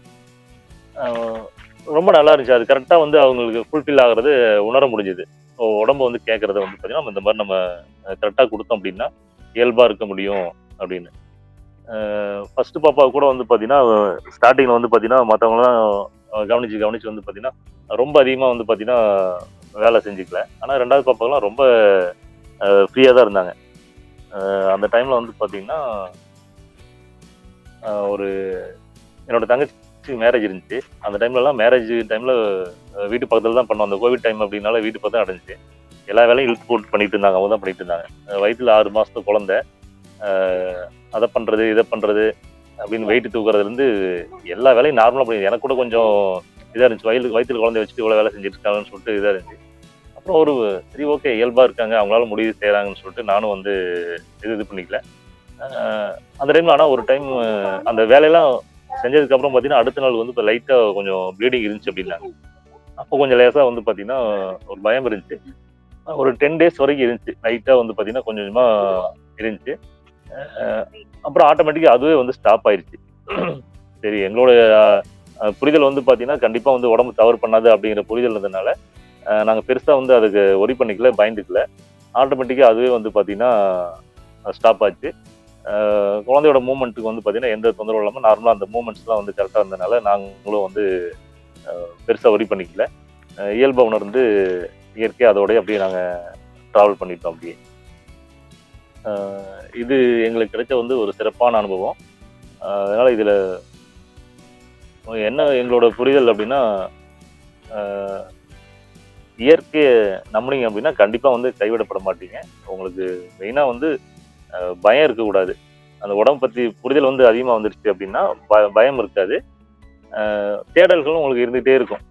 ரொம்ப நல்லா இருந்துச்சு. அது கரெக்டா வந்து அவங்களுக்கு ஃபுல்ஃபில் ஆகுறது உணர முடிஞ்சுது. உடம்பு வந்து கேட்கறத வந்து பார்த்தீங்கன்னா, இந்த மாதிரி நம்ம கரெக்டா குடுத்தோம் அப்படின்னா, இயல்பா இருக்க முடியும் அப்படின்னு. ஃபர்ஸ்ட் பாப்பா கூட வந்து பார்த்தீங்கன்னா, ஸ்டார்ட்டிங்ல வந்து பார்த்தீங்கன்னா, மத்தவங்கலாம் கவனிச்சு வந்து பார்த்தீங்கன்னா, ரொம்ப அதிகமா வந்து பார்த்தீங்கன்னா, வேலை செஞ்சுக்கல. ஆனா 2வது பாப்பாலாம் ரொம்ப ஃப்ரீயா தான் இருந்தாங்க. அந்த டைம்ல வந்து பார்த்தீங்கன்னா, ஒரு என்னோட தங்கச்சிக்கு மேரேஜ் இருந்துச்சு. அந்த டைம்லலாம் மேரேஜ் டைம்ல வீட்டு பக்கத்துல தான் பண்ணோம். அந்த கோவிட் டைம் அப்படின்னால வீட்டு பக்கம் தான் நடந்துச்சு. எல்லா வேலையும் இழுத்து போட்டு பண்ணிட்டு இருந்தாங்க. அவங்க தான் பண்ணிட்டு இருந்தாங்க. வயித்துல 6 மாசத்து குழந்தை. அ அத பண்றது, இத பண்றது அப்படின்னு வெயிட் தூக்குறதுலேருந்து எல்லா வேலையும் நார்மலா பண்ணி எனக்கு கூட கொஞ்சம் இதா இருந்துச்சு. வயித்துல குழந்தைய வச்சுட்டு இவ்வளோ வேலை செஞ்சுட்டு இருக்காங்கன்னு சொல்லிட்டு இதா இருந்துச்சு. அப்புறம் சரி ஓகே இயல்பா இருக்காங்க. அவங்களால முடியுது செய்றாங்கன்னு சொல்லிட்டு நானும் வந்து இது பண்ணிக்கல. அ அந்த டைம்ல ஆனா ஒரு டைம் அந்த வேலையெல்லாம் செஞ்சதுக்கு அப்புறம் பார்த்தீங்கன்னா, அடுத்த நாள் வந்து இப்ப லைட்டா கொஞ்சம் ப்ளீடிங் இருந்துச்சு அப்படின்னாங்க. அப்போ கொஞ்சம் லேசா வந்து பார்த்தீங்கன்னா, ஒரு பயம் இருந்துச்சு. ஒரு 10 டேஸ் வரைக்கும் இருந்துச்சு. லைட்டா வந்து பார்த்தீங்கன்னா, கொஞ்சம் கொஞ்சமா இருந்துச்சு. அ அப்புறம் ஆட்டோமேட்டிக்கா அதுவே வந்து ஸ்டாப் ஆயிருச்சு. சரி எங்களோட புரிதல் வந்து பார்த்தீங்கன்னா, கண்டிப்பா வந்து உடம்பு தவறு பண்ணாது அப்படிங்கிற புரிதல் இருந்ததுனால, நாங்க பெருசா வந்து அதுக்கு ஒரி பண்ணிக்கல, பயந்துக்கல. ஆட்டோமேட்டிக்கா அதுவே வந்து பார்த்தீங்கன்னா, ஸ்டாப் ஆச்சு. குழந்தையோட மூவ்மெண்ட்டுக்கு வந்து பார்த்தீங்கன்னா, எந்த தொந்தரவும் இல்லாம நார்மலா அந்த மூவ்மெண்ட்ஸ்லாம் வந்து கரெக்ட்டா இருந்ததுனால, நாங்களும் வந்து பெருசா ஒரி பண்ணிக்கல. இயல்பா உணர்ந்து இயற்கையா அதோடயே அப்படியே நாங்க டிராவல் பண்ணிட்டோம் அப்படியே. அ இது எங்களுக்கு கிடைச்ச வந்து ஒரு சிறப்பான அனுபவம். அதனால இதுல என்ன எங்களோட புரிதல் அப்படின்னா, அ இயற்கைய நம்புனீங்க அப்படின்னா, கண்டிப்பா வந்து கைவிடப்பட மாட்டீங்க. உங்களுக்கு மெயினா வந்து பயம் இருக்கக்கூடாது. அந்த உடம்ப பத்தி புரிதல் வந்து அதிகமா வந்துருச்சு அப்படின்னா, பயம் இருக்காது. தேடல்களும் உங்களுக்கு இருந்துகிட்டே இருக்கும்.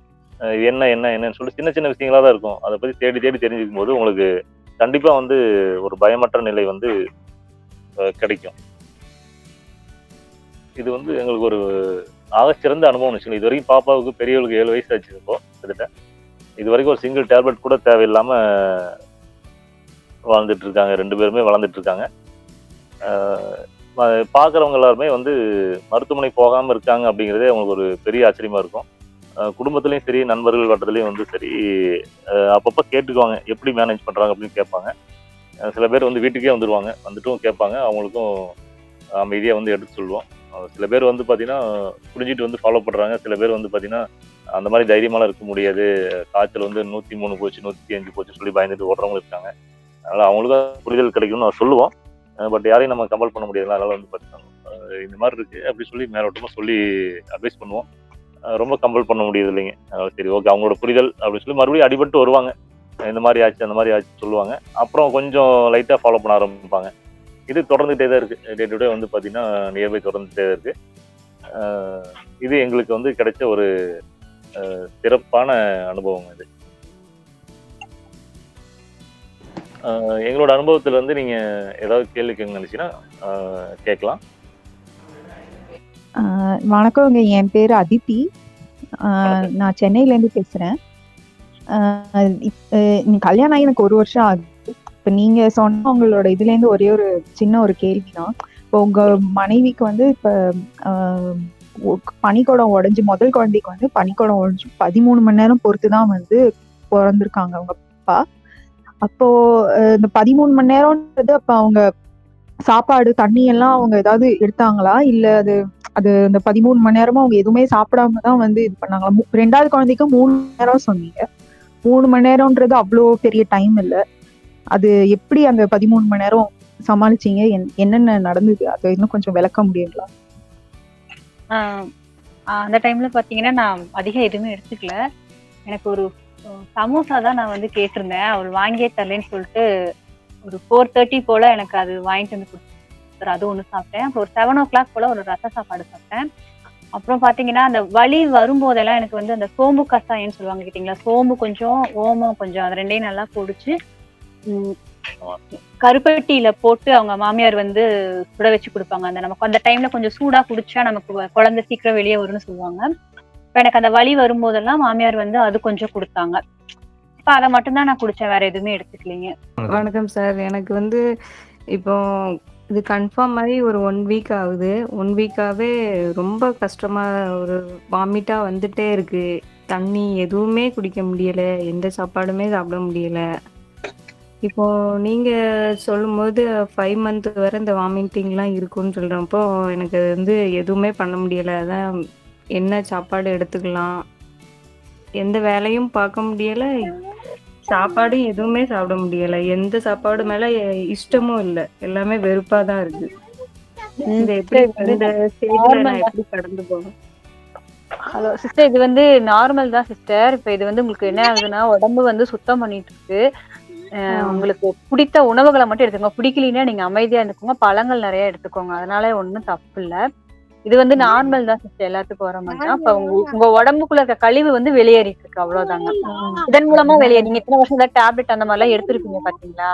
என்னன்னு சொல்லிட்டு சின்ன சின்ன விஷயங்களா தான் இருக்கும். அத பத்தி தேடி தேடி தெரிஞ்சுக்கும்போது, உங்களுக்கு கண்டிப்பா வந்து ஒரு பயமற்ற நிலை வந்து கிடைக்கும். இது வந்து எங்களுக்கு ஒரு ஆகச்சிறந்த அனுபவம்னு வச்சுக்கோங்க. இதுவரைக்கும் பாப்பாவுக்கு பெரியவளுக்கு 7 வயசு ஆச்சு இப்போ கிட்டத்தட்ட. இதுவரைக்கும் ஒரு சிங்கிள் டேப்லெட் கூட தேவையில்லாம வாழ்ந்துட்டு இருக்காங்க. 2 பேருமே வளர்ந்துட்டு இருக்காங்க. ஆ ம பார்க்குறவங்க எல்லாருமே வந்து மருத்துவமனை போகாம இருக்காங்க அப்படிங்கிறதே அவங்களுக்கு ஒரு பெரிய ஆச்சரியமா இருக்கும். குடும்பத்திலயும் சரி, நண்பர்கள் வட்டத்திலயும் வந்து சரி, அப்பப்ப கேட்டுக்குவாங்க. எப்படி மேனேஜ் பண்றாங்க அப்படின்னு கேட்பாங்க. சில பேர் வந்து வீட்டுக்கே வந்துருவாங்க. வந்துட்டும் கேட்பாங்க. அவங்களுக்கும் அமைதியா வந்து எடுத்து சொல்லுவோம். சில பேர் வந்து பார்த்தீங்கன்னா, புரிஞ்சுட்டு வந்து ஃபாலோ பண்றாங்க. சில பேர் வந்து பார்த்தீங்கன்னா, அந்த மாரி தைரியமாலாம் இருக்க முடியாது. காய்ச்சல் வந்து 103 போச்சு, 105 போச்சுன்னு சொல்லி பயந்துட்டு ஓடுறவங்களும் இருக்காங்க. அதனால அவங்களுக்கும் புரிதல் கிடைக்கும்னு நான் சொல்லுவோம். பட் யாரையும் நம்ம கம்பல் பண்ண முடியாதுல்ல. அதனால வந்து பார்த்தீங்கன்னா, இந்த மாரி இருக்கு அப்படி சொல்லி மேலோட்டமா சொல்லி அட்வைஸ் பண்ணுவோம். ரொம்ப கம்பல் பண்ண முடியாது இல்லைங்க. சரி ஓகே அவங்களோட புரிதல் அப்படின்னு சொல்லி மறுபடியும் அடிபட்டு வருவாங்க. இந்த மாரி ஆச்சு, அந்த மாரி ஆச்சுன்னு சொல்லுவாங்க. அப்புறம் கொஞ்சம் லைட்டா ஃபாலோ பண்ண ஆரம்பிப்பாங்க. இது தொடர்ந்துட்டே தான் இருக்கு. டே டு டே வந்து பார்த்தீங்கன்னா, நியர்பை தொடர்ந்துட்டே தான் இருக்கு. அ இது எங்களுக்கு வந்து கிடைச்ச ஒரு சிறப்பான அனுபவம் இது. எங்களோட அனுபவத்துல இருந்து நீங்க ஏதாவது கேள்வி கேட்கணும்னு நினைச்சீங்கன்னா, கேட்கலாம். வணக்கங்க. என் பேரு அதித்தி. அ வணக்கம். நான் சென்னையிலேருந்து பேசுறேன். அ கல்யாணம் ஆகி எனக்கு 1 வருஷம் ஆகுது. இப்ப நீங்க சொன்ன உங்களோட இதுலேருந்து ஒரே ஒரு சின்ன ஒரு கேள்வி தான். இப்போ உங்க சொல்லுங்க. மனைவிக்கு வந்து இப்ப அ ஒ பனிக்குடம் உடைஞ்சு முதல் குழந்தைக்கு வந்து பனிக்குடம் உடைஞ்சு 13 மணி நேரம் பொறுத்து தான் வந்து பொறந்திருக்காங்க அவங்க அப்பா. அப்போ இந்த 13 மணி நேரம்ன்றது அப்ப அவங்க சாப்பாடு, தண்ணி எல்லாம் அவங்க ஏதாவது எடுத்தாங்களா? இல்ல அது அது அந்த 13 மணி நேரமும் அவங்க எதுவுமே சாப்பிடாம தான் வந்து இது பண்ணாங்களா? 2வது குழந்தைக்கு 3 மணி நேரம் சொன்னீங்க. 3 மணி நேரம்ன்றது அவ்ளோ பெரிய டைம் இல்ல. அது எப்படி அந்த 13 மணி நேரம் சமாளிச்சீங்க? என்னென்ன நடந்தது? அத இன்னும் கொஞ்சம் விளக்க முடியுங்களா? ஆ அந்த டைம்ல பார்த்தீங்கன்னா, நான் அதிகம் எதுவுமே எடுத்துக்கல. எனக்கு ஒரு சமோசா தான் நான் வந்து கேட்டிருந்தேன். அவரு வாங்கியே தரலன்னு சொல்லிட்டு, ஒரு 4:30 போல எனக்கு அது வாங்கிட்டு வந்து குடுத்தாரு. அது ஒண்ணு சாப்பிட்டேன். அப்புறம் ஒரு 7:00 போல ஒரு ரச சாப்பாடு சாப்பிட்டேன். அப்புறம் பார்த்தீங்கன்னா, அந்த வலி வரும்போதெல்லாம் எனக்கு வந்து அந்த சோம்பு கசாயம்ன்னு சொல்லுவாங்க கேட்டீங்களா? சோம்பு கொஞ்சம், ஓமம் கொஞ்சம் அது 2யும் நல்லா பொடிச்சு, ம் ஆமா. கருப்பட்டியில போட்டு அவங்க மாமியார் வந்து சுட வச்சு குடுப்பாங்க. நமக்கு அந்த டைம்ல கொஞ்சம் சூடா குடிச்சா நமக்கு குழந்தை சீக்கிரம் வெளிய வரும்னு சொல்லுவாங்க. இப்ப எனக்கு அந்த வலி வரும்போதெல்லாம் மாமியார் வந்து அது கொஞ்சம் குடுத்தாங்க. இப்ப அத மட்டும் தான் நான் குடிச்சேன். வேற எதுவுமே எடுத்துக்கலீங்க. வணக்கம் சார். எனக்கு வந்து இப்போ இது கன்ஃபார்ம் ஆகி ஒரு 1 வீக் ஆகுது. 1 வீக்காவே ரொம்ப கஷ்டமா ஒரு வாமிட்டா வந்துட்டே இருக்கு. தண்ணி எதுவுமே குடிக்க முடியல. எந்த சாப்பாடுமே சாப்பிட முடியல. இப்போ நீங்க சொல்லும்போது 5 மந்த் வரை இந்த வாமிட்டிங்லாம் இருக்கும்னு சொல்றப்போ, எனக்கு அது வந்து எதுவுமே பண்ண முடியல. அதான் என்ன சாப்பாடு எடுத்துக்கலாம்? எந்த வேலையும் பார்க்க முடியல. சாப்பாடு எதுவுமே சாப்பிட முடியல. எந்த சாப்பாடு மேல இஷ்டமும் இல்ல. எல்லாமே வெறுப்பா தான் இருக்கு. இந்த எப்படி சிஸ்டர் இது வந்து இந்த ஸ்டேஜ்ல நார்மல் நான் தான். எப்படி கடந்து போவேன்? ஹலோ சிஸ்டர், இது வந்து நார்மல் தான் சிஸ்டர். இப்ப இது வந்து உங்களுக்கு என்ன ஆகுதுன்னா, உடம்பு வந்து சுத்தம் பண்ணிட்டு இருக்கு. உங்களுக்கு பிடித்த உணவுகளை மட்டும் எடுத்துக்கோங்க. பிடிக்கலைன்னா நீங்க அமைதியா இருந்துக்கோங்க. பழங்கள் நிறைய எடுத்துக்கோங்க. அதனால ஒண்ணும் தப்பு இல்ல. இது வந்து நார்மல் தான் சிஸ்டர், எல்லாத்துக்கும் வர மாதிரி தான். இப்ப உங்க உடம்புக்குள்ள இருக்க கழிவு வந்து வெளியேறிட்டு இருக்கு, அவ்வளவுதாங்க. இதன் மூலமா வெளியே நீங்க இத்தனை வருஷம் டேப்லெட் அந்த மாதிரி எல்லாம் எடுத்திருப்பீங்க பாத்தீங்களா?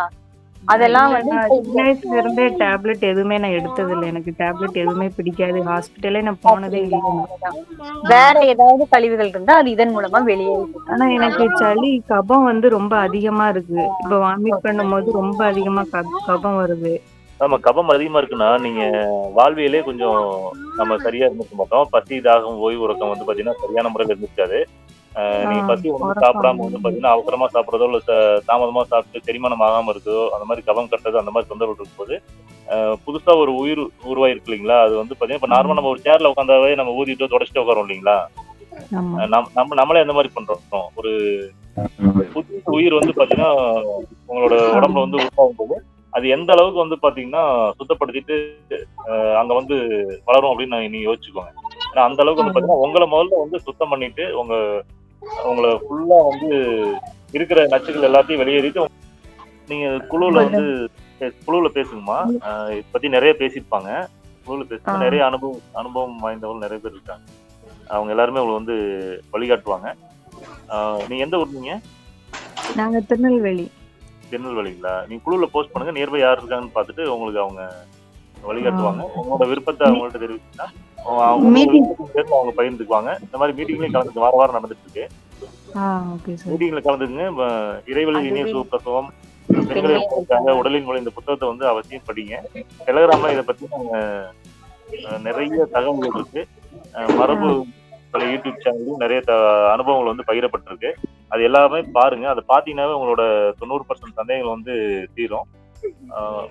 அதெல்லாம் இல்ல வந்து நான் இப்ப சின்ன வயசுல இருந்தே டேப்லெட் எதுவுமே நான் எடுத்தது இல்ல. எனக்கு டேப்லெட் எதுவுமே பிடிக்காது. ஹாஸ்பிட்டலே நான் போனதே பாத்தீங்களா? இல்ல. அதுதான். வேற ஏதாவது கழிவுகள் இருந்தா அது இதன் மூலமா வெளியேறிட்டு இருக்கு. ஆனா எனக்கு சளி, கபம் வந்து ரொம்ப அதிகமா இருக்கு. இப்ப வாமிட் பண்ணும்போது ரொம்ப அதிகமா கபம் வருது. ஆமா, கபம் அதிகமா இருக்குன்னா நீங்க வாழ்வியலே கொஞ்சம் நம்ம சரியா இருந்துக்க மாட்டோம். பசி, தாகம், ஓய்வு, உறக்கம் வந்து பாத்தீங்கன்னா சரியான முறையில் இருந்துக்காது. நீங்க பசி உணவு உறக்கம் சாப்பிடாம வந்து பாத்தீங்கன்னா அவசரமா சாப்பிடுறதோ இல்ல தாமதமா சாப்பிட்டு செரிமானம் ஆகாம இருக்குதோ, அந்த மாதிரி கபம் கட்டுறது அந்த மாதிரி தொந்தரவு இருக்கும்போது புதுசா ஒரு உயிர் உருவாயிருக்கு இல்லைங்களா? அது வந்து பாத்தீங்கன்னா இப்ப நார்மலா நம்ம ஒரு சேர்ல உட்காந்தாவே நம்ம ஊதிட்டு தொடச்சிட்டு உட்காரோம் இல்லைங்களா? ஆமா. நம்மளே அந்த மாதிரி பண்றோம். ஒரு புது உயிர் வந்து பாத்தீங்கன்னா உங்களோட உடம்புல வந்து உருவாகும் போது அது எந்த அளவுக்கு வந்து பாத்தீங்கன்னா சுத்தப்படுத்திட்டு அங்க வந்து வளரும் அப்படின்னு நீங்க யோசிச்சுக்கோங்க. ஏன்னா அந்த அளவுக்கு வந்து பாத்தீங்கன்னா உங்களை முதல்ல வந்து சுத்தம் பண்ணிட்டு உங்களை ஃபுல்லா வந்து இருக்கிற நச்சுகள் எல்லாத்தையும் வெளியேறிட்டு நீங்க குழுவுல பேசுங்கம்மா. இதை பத்தி நிறைய பேசியிருப்பாங்க. குழுவுல பேசுங்க. நிறைய அனுபவம் வாய்ந்தவங்க நிறைய பேர் இருக்காங்க. அவங்க எல்லாருமே உங்களை வந்து வழிகாட்டுவாங்க. நீங்க எந்த ஊர்? நீங்க நாங்க திருநெல்வேலி. திருநெல்வேலிங்களா? நீங்க குழுவுல போஸ்ட் பண்ணுங்க. நியர்பை யார் இருக்காங்கன்னு பார்த்துட்டு உங்களுக்கு அவங்க வழிகாட்டுவாங்க. உங்களோட விருப்பத்தை அவங்கள்ட்ட தெரிவிச்சுன்னா அவங்க பகிர்ந்துக்குவாங்க. இந்த மாதிரி மீட்டிங்லயும் கலந்துக்கு வார வாரம் நடந்துட்டு இருக்கு. மீட்டிங்ல கலந்துக்குங்க. இறைவழி இனிய சுகப்பிரசவம், பெண்களை உடலின் மொழி இந்த புத்தகத்தை வந்து அவசியம் படிங்க. டெலகிராம்ல இதை பத்தி நிறைய தகவல்கள் இருக்கு. மரபு யூடியூப் சேனல்லையும் நிறைய அனுபவங்கள் வந்து பகிரப்பட்டிருக்கு. அது எல்லாமே பாருங்க. அதை பார்த்தீங்கன்னாவே உங்களோட 90% சந்தேகங்கள் வந்து தீரும்.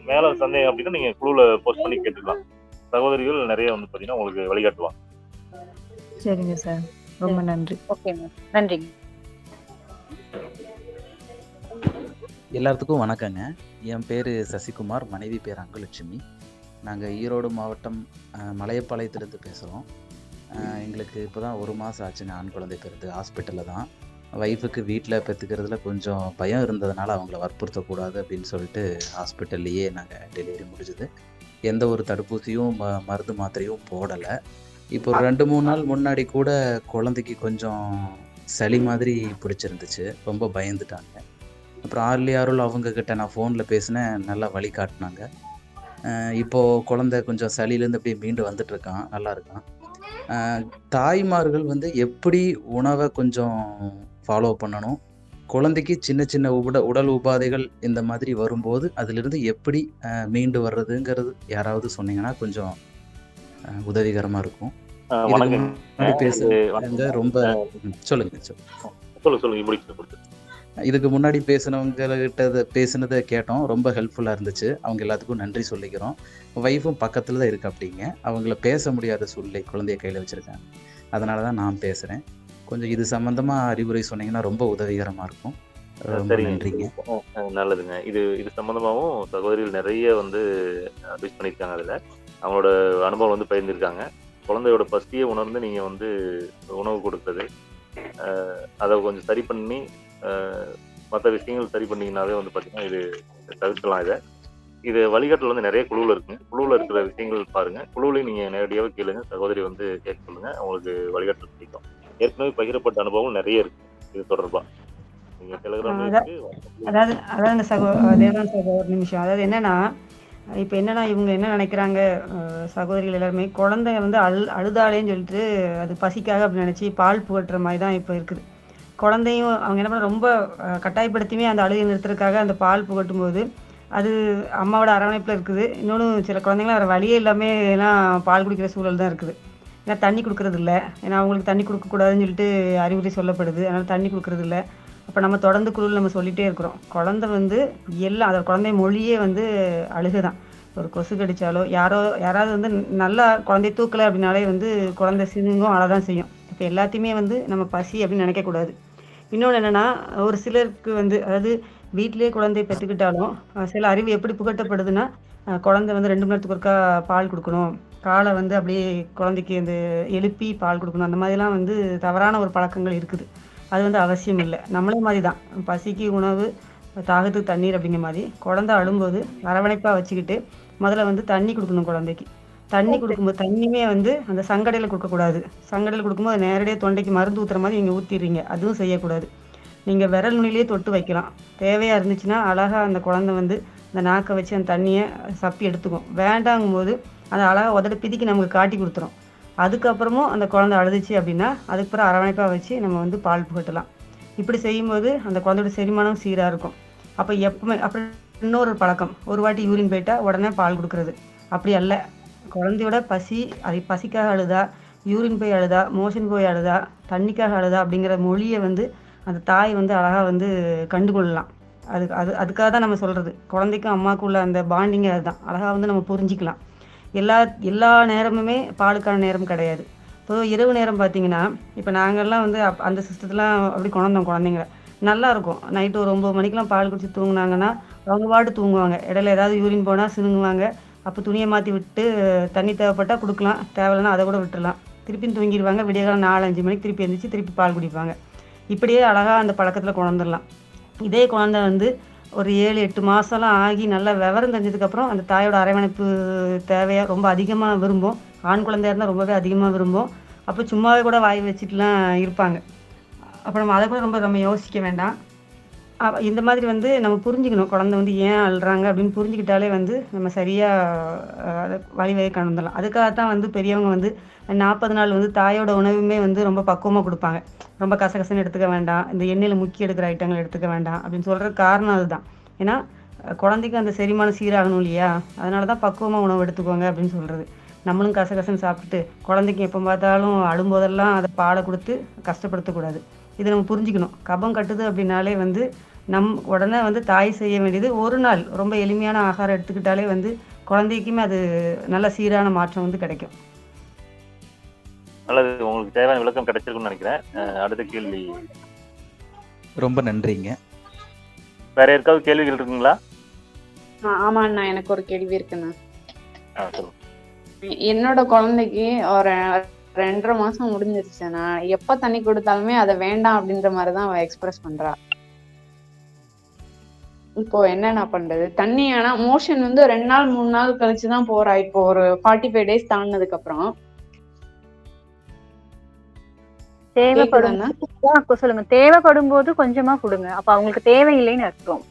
மேல சந்தேகம் அப்படின்னா நீங்க குழுல போஸ்ட் பண்ணி கேட்டுக்கலாம். சகோதரிகள் நிறைய வந்து பாத்தீங்கன்னா உங்களுக்கு வழிகாட்டுவாங்க. சரிங்க சார், ரொம்ப நன்றி. ஓகே மேம், நன்றிங்க. எல்லாத்துக்கும் வணக்கங்க. என் பேர் சசிகுமார், மனைவி பேர் அங்குலட்சுமி. நாங்கள் ஈரோடு மாவட்டம் மலையப்பாளையத்துலேருந்து பேசுகிறோம். எங்களுக்கு இப்போ தான் 1 மாதம் ஆச்சுங்க ஆண் குழந்தை பிறந்து. ஹாஸ்பிட்டலில் தான். ஒய்ஃபுக்கு வீட்டில் பெற்றுக்கிறதுல கொஞ்சம் பயம் இருந்ததுனால அவங்கள வற்புறுத்தக்கூடாது அப்படின்னு சொல்லிட்டு ஹாஸ்பிட்டல்லையே நாங்கள் டெலிவரி முடிஞ்சுது. எந்த ஒரு தடுப்பூசியும் மருந்து மாத்திரையும் போடலை. இப்போ ஒரு 2-3 நாள் முன்னாடி கூட குழந்தைக்கு கொஞ்சம் சளி மாதிரி பிடிச்சிருந்துச்சு. ரொம்ப பயந்துட்டாங்க. அப்புறம் ஆர்லி அவங்கக்கிட்ட நான் ஃபோனில் பேசினேன். நல்லா வழி காட்டினாங்க. இப்போது குழந்தை கொஞ்சம் சளியிலேருந்து அப்படியே மீண்டு வந்துட்டுருக்கான், நல்லா இருக்கான். தாய்மார்கள் வந்து எப்படி உணவை கொஞ்சம் ஃபாலோ பண்ணணும், குழந்தைக்கு சின்ன சின்ன உடல் உபாதைகள் இந்த மாதிரி வரும்போது அதிலிருந்து எப்படி மீண்டு வர்றதுங்கிறது யாராவது சொன்னீங்கன்னா கொஞ்சம் உதவிகரமாக இருக்கும். ரொம்ப இதுக்கு முன்னாடி பேசினவங்ககிட்ட பேசினதை கேட்டோம். ரொம்ப ஹெல்ப்ஃபுல்லாக இருந்துச்சு. அவங்க எல்லாத்துக்கும் நன்றி சொல்லிக்கிறோம். ஒய்ஃபும் பக்கத்தில் தான் இருக்கு. அப்படிங்க அவங்கள பேச முடியாத சூழ்நிலை, குழந்தைய கையில் வச்சுருக்காங்க. அதனால தான் நான் பேசுகிறேன். கொஞ்சம் இது சம்மந்தமாக அறிவுரை சொன்னீங்கன்னா ரொம்ப உதவிகரமாக இருக்கும். நன்றிங்க. நல்லதுங்க. இது சம்மந்தமாகவும் சகோதரிகள் நிறைய வந்து அட்வைஸ் பண்ணியிருக்காங்க. அதில் அவங்களோட அனுபவம் வந்து பகிர்ந்துருக்காங்க. குழந்தையோட பசியை உணர்ந்து நீங்கள் வந்து உணவு கொடுத்தது, அதை கொஞ்சம் சரி பண்ணி மற்ற விஷயங்கள் சரி பண்ணிங்கனாவே வந்து பார்த்தீங்கன்னா இது தவிர்க்கலாம். இது வழிகாட்டில் வந்து நிறைய குழுவில் இருக்குங்க. குழுவில் இருக்கிற விஷயங்கள் பாருங்கள். குழுவிலையும் நீங்கள் நேரடியாக கேளுங்க. சகோதரி வந்து கேட்க சொல்லுங்கள். அவங்களுக்கு வழிகாட்டல் பிடிக்கும். ஏற்கனவே பகிரப்பட்ட அனுபவம் நிறைய இருக்கு இது தொடர்பாக. நீங்கள் டெலிகிராம்ல அதாவது ஒரு நிமிஷம். அதாவது என்னன்னா, இப்போ என்னன்னா இவங்க என்ன நினைக்கிறாங்க, சகோதரிகள் எல்லாருமே குழந்தைங்க வந்து அழுதாலேன்னு சொல்லிட்டு அது பசிக்காக அப்படி நினச்சி பால் புகட்டுற மாதிரி தான் இப்போ இருக்குது. குழந்தையும் அவங்க என்ன பண்ண ரொம்ப கட்டாயப்படுத்தியுமே அந்த அழுகை நிறுத்துறதுக்காக அந்த பால் புகட்டும் போது அது அம்மாவோட அரவணைப்பில் இருக்குது. இன்னொன்று சில குழந்தைங்களாம் வேறு வழியே இல்லாமல் பால் குடிக்கிற சூழல் தான் இருக்குது. ஏன்னா தண்ணி கொடுக்கறது இல்லை. ஏன்னா அவங்களுக்கு தண்ணி கொடுக்கக்கூடாதுன்னு சொல்லிட்டு அறிவுரை சொல்லப்படுது. அதனால் தண்ணி கொடுக்கறது இல்லை. அப்போ நம்ம தொடர்ந்து குழுவில் நம்ம சொல்லிகிட்டே இருக்கிறோம். குழந்தை வந்து எல்லாம் அதோட குழந்தை மொழியே வந்து அழுகை தான். ஒரு கொசு கடிச்சாலோ யாராவது வந்து நல்லா குழந்தைய தூக்கலை அப்படின்னாலே வந்து குழந்தை சினுங்கும் அழதான் செய்யும். இப்போ எல்லாத்தையுமே வந்து நம்ம பசி அப்படின்னு நினைக்கக்கூடாது. இன்னொன்று என்னென்னா, ஒரு சிலருக்கு வந்து அதாவது வீட்டிலேயே குழந்தை பெற்றுக்கிட்டாலும் சில அறிவு எப்படி புகட்டப்படுதுன்னா, குழந்தை வந்து 2 மணி நேரத்துக்கு ஒருக்கா பால் கொடுக்கணும், காலை வந்து அப்படியே குழந்தைக்கு அந்த எழுப்பி பால் கொடுக்கணும், அந்த மாதிரிலாம் வந்து தவறான ஒரு பழக்கங்கள் இருக்குது. அது வந்து அவசியம் இல்லை. நம்மளே மாதிரி தான், பசிக்கு உணவு, தாகத்துக்கு தண்ணீர் அப்படிங்கிற மாதிரி குழந்தை அழும்போது அரவணைப்பாக வச்சுக்கிட்டு முதல்ல வந்து தண்ணி கொடுக்கணும் குழந்தைக்கு. தண்ணி கொடுக்கும்போது தண்ணியுமே வந்து அந்த சங்கடையில் கொடுக்கக்கூடாது. சங்கடையில் கொடுக்கும்போது நேரடியாக தொண்டைக்கு மருந்து ஊற்றுற மாதிரி நீங்கள் ஊற்றிடுறீங்க, அதுவும் செய்யக்கூடாது. நீங்கள் விரல் நுனியிலே தொட்டு வைக்கலாம். தேவையாக இருந்துச்சுன்னா அழகாக அந்த குழந்தை வந்து அந்த நாக்கை வச்சு அந்த தண்ணியை சப்பி எடுத்துக்கும். வேண்டாங்கும் போது அந்த அழகாக உதட பிதிக்கி நமக்கு காட்டி கொடுத்துரும். அதுக்கப்புறமும் அந்த குழந்தை அழுதுச்சு அப்படின்னா அதுக்கப்புறம் அரவணைப்பாக வச்சு நம்ம வந்து பால் புகட்டலாம். இப்படி செய்யும்போது அந்த குழந்தையோட செரிமானம் சீராக இருக்கும். அப்போ எப்பவுமே அப்புறம் இன்னொரு பழக்கம், ஒரு வாட்டி யூரின் போயிட்டா உடனே பால் கொடுக்கறது அப்படி அல்ல. குழந்தையோட பசி, அது பசிக்காக அழுதா, யூரின் போய் அழுதா, மோஷன் போய் அழுதா, தண்ணிக்காக அழுதா அப்படிங்கிற மொழியை வந்து அந்த தாய் வந்து அழகாக வந்து கண்டுகொள்ளலாம். அதுக்காக தான் நம்ம சொல்கிறது. குழந்தைக்கும் அம்மாவுக்கும் உள்ள அந்த பாண்டிங்கே அதுதான். அழகாக வந்து நம்ம புரிஞ்சிக்கலாம். எல்லா நேரமுமே பாலுக்கான நேரம் கிடையாது. இப்போ இரவு நேரம் பார்த்தீங்கன்னா, இப்போ நாங்கள்லாம் வந்து அந்த சிஸ்டத்தெலாம் அப்படி கொண்டோம். குழந்தைங்கள நல்லா இருக்கும். நைட்டு ஒரு 9 மணிக்கெலாம் பால் குடிச்சு தூங்குனாங்கன்னா அவங்க பாட்டு தூங்குவாங்க. இடையில ஏதாவது யூரின் போனால் சினுங்குவாங்க. அப்போ துணியை மாற்றி விட்டு தண்ணி தேவைப்பட்டால் கொடுக்கலாம், தேவையில்லைன்னா அதை கூட விட்டுடலாம். திருப்பியும் தூங்கிடுவாங்க. விடியகாலம் 4-5 மணிக்கு திருப்பி எழுந்திரிச்சு திருப்பி பால் குடிப்பாங்க. இப்படியே அழகாக அந்த பழக்கத்தில் கொண்டுடலாம். இதே குழந்தை வந்து ஒரு 7-8 மாதம்லாம் ஆகி நல்லா விவரம் தெரிஞ்சதுக்கப்புறம் அந்த தாயோட அரவணைப்பு தேவையாக ரொம்ப அதிகமாக விரும்பும். ஆண் குழந்தையாக இருந்தால் ரொம்பவே அதிகமாக விரும்பும். அப்போ சும்மாவே கூட வாய் வச்சுட்டுலாம் இருப்பாங்க. அப்போ நம்ம அதை கூட நம்ம யோசிக்க வேண்டாம். இந்த மாதிரி வந்து நம்ம புரிஞ்சுக்கணும். குழந்தை வந்து ஏன் அழுறாங்க அப்படின்னு புரிஞ்சுக்கிட்டாலே வந்து நம்ம சரியாக வழிவகை கண்டுடலாம். அதுக்காகத்தான் வந்து பெரியவங்க வந்து 40 நாள் வந்து தாயோட உணவுமே வந்து ரொம்ப பக்குவமாக கொடுப்பாங்க. ரொம்ப கசகசன்னு எடுத்துக்க வேண்டாம், இந்த எண்ணெயில் முக்கி எடுக்கிற ஐட்டங்கள் எடுத்துக்க வேண்டாம் அப்படின்னு சொல்கிற காரணம் அதுதான். ஏன்னா குழந்தைக்கு அந்த செரிமானம் சீராகணும் இல்லையா, அதனால தான் பக்குவமாக உணவு எடுத்துக்கோங்க அப்படின்னு சொல்கிறது. நம்மளும் கசகசன்னு சாப்பிட்டுட்டு குழந்தைக்கு எப்போ பார்த்தாலும் அழும்போதெல்லாம் அதை பாலை கொடுத்து கஷ்டப்படுத்தக்கூடாது. இதை நம்ம புரிஞ்சுக்கணும். கபம் கட்டுது அப்படின்னாலே வந்து உடனே வந்து தாய் செய்ய வேண்டியது ஒரு நாள் ரொம்ப எளிமையான ஆகாரம் எடுத்துக்கிட்டாலே வந்து குழந்தைக்குமே அது நல்ல சீரான மாற்றம் வந்து கிடைக்கும். நல்லது, உங்களுக்கு தேவையான விளக்கம் கிடைச்சிருக்குன்னு நினைக்கிறேன். அடுத்த கேள்வி. ரொம்ப நன்றிங்க. வேற யாருக்காவது கேள்விகள் இருக்குங்களா? ஆமாண்ணா, எனக்கு ஒரு கேள்வி இருக்குண்ணா. சொல்லுங்க. என்னோட குழந்தைக்கு ஒரு 2.5 மாசம் முடிஞ்சிருச்சுண்ணா. எப்ப தண்ணி கொடுத்தாலுமே அதை வேண்டாம் அப்படின்ற மாதிரிதான் அவ எக்ஸ்பிரஸ் பண்றா. இப்போ என்னென்ன பண்றது? தண்ணி ஆனா மோஷன் வந்து 2 நாள் 3 நாள் கழிச்சுதான் போறா. இப்போ ஒரு 45 days தாண்டினதுக்கு அப்புறம் சொல்லுங்க. தேவைப்படும் போது கொஞ்சமா கொடுங்க. அப்ப அவங்களுக்கு தேவையில்லைன்னு அர்த்தம்.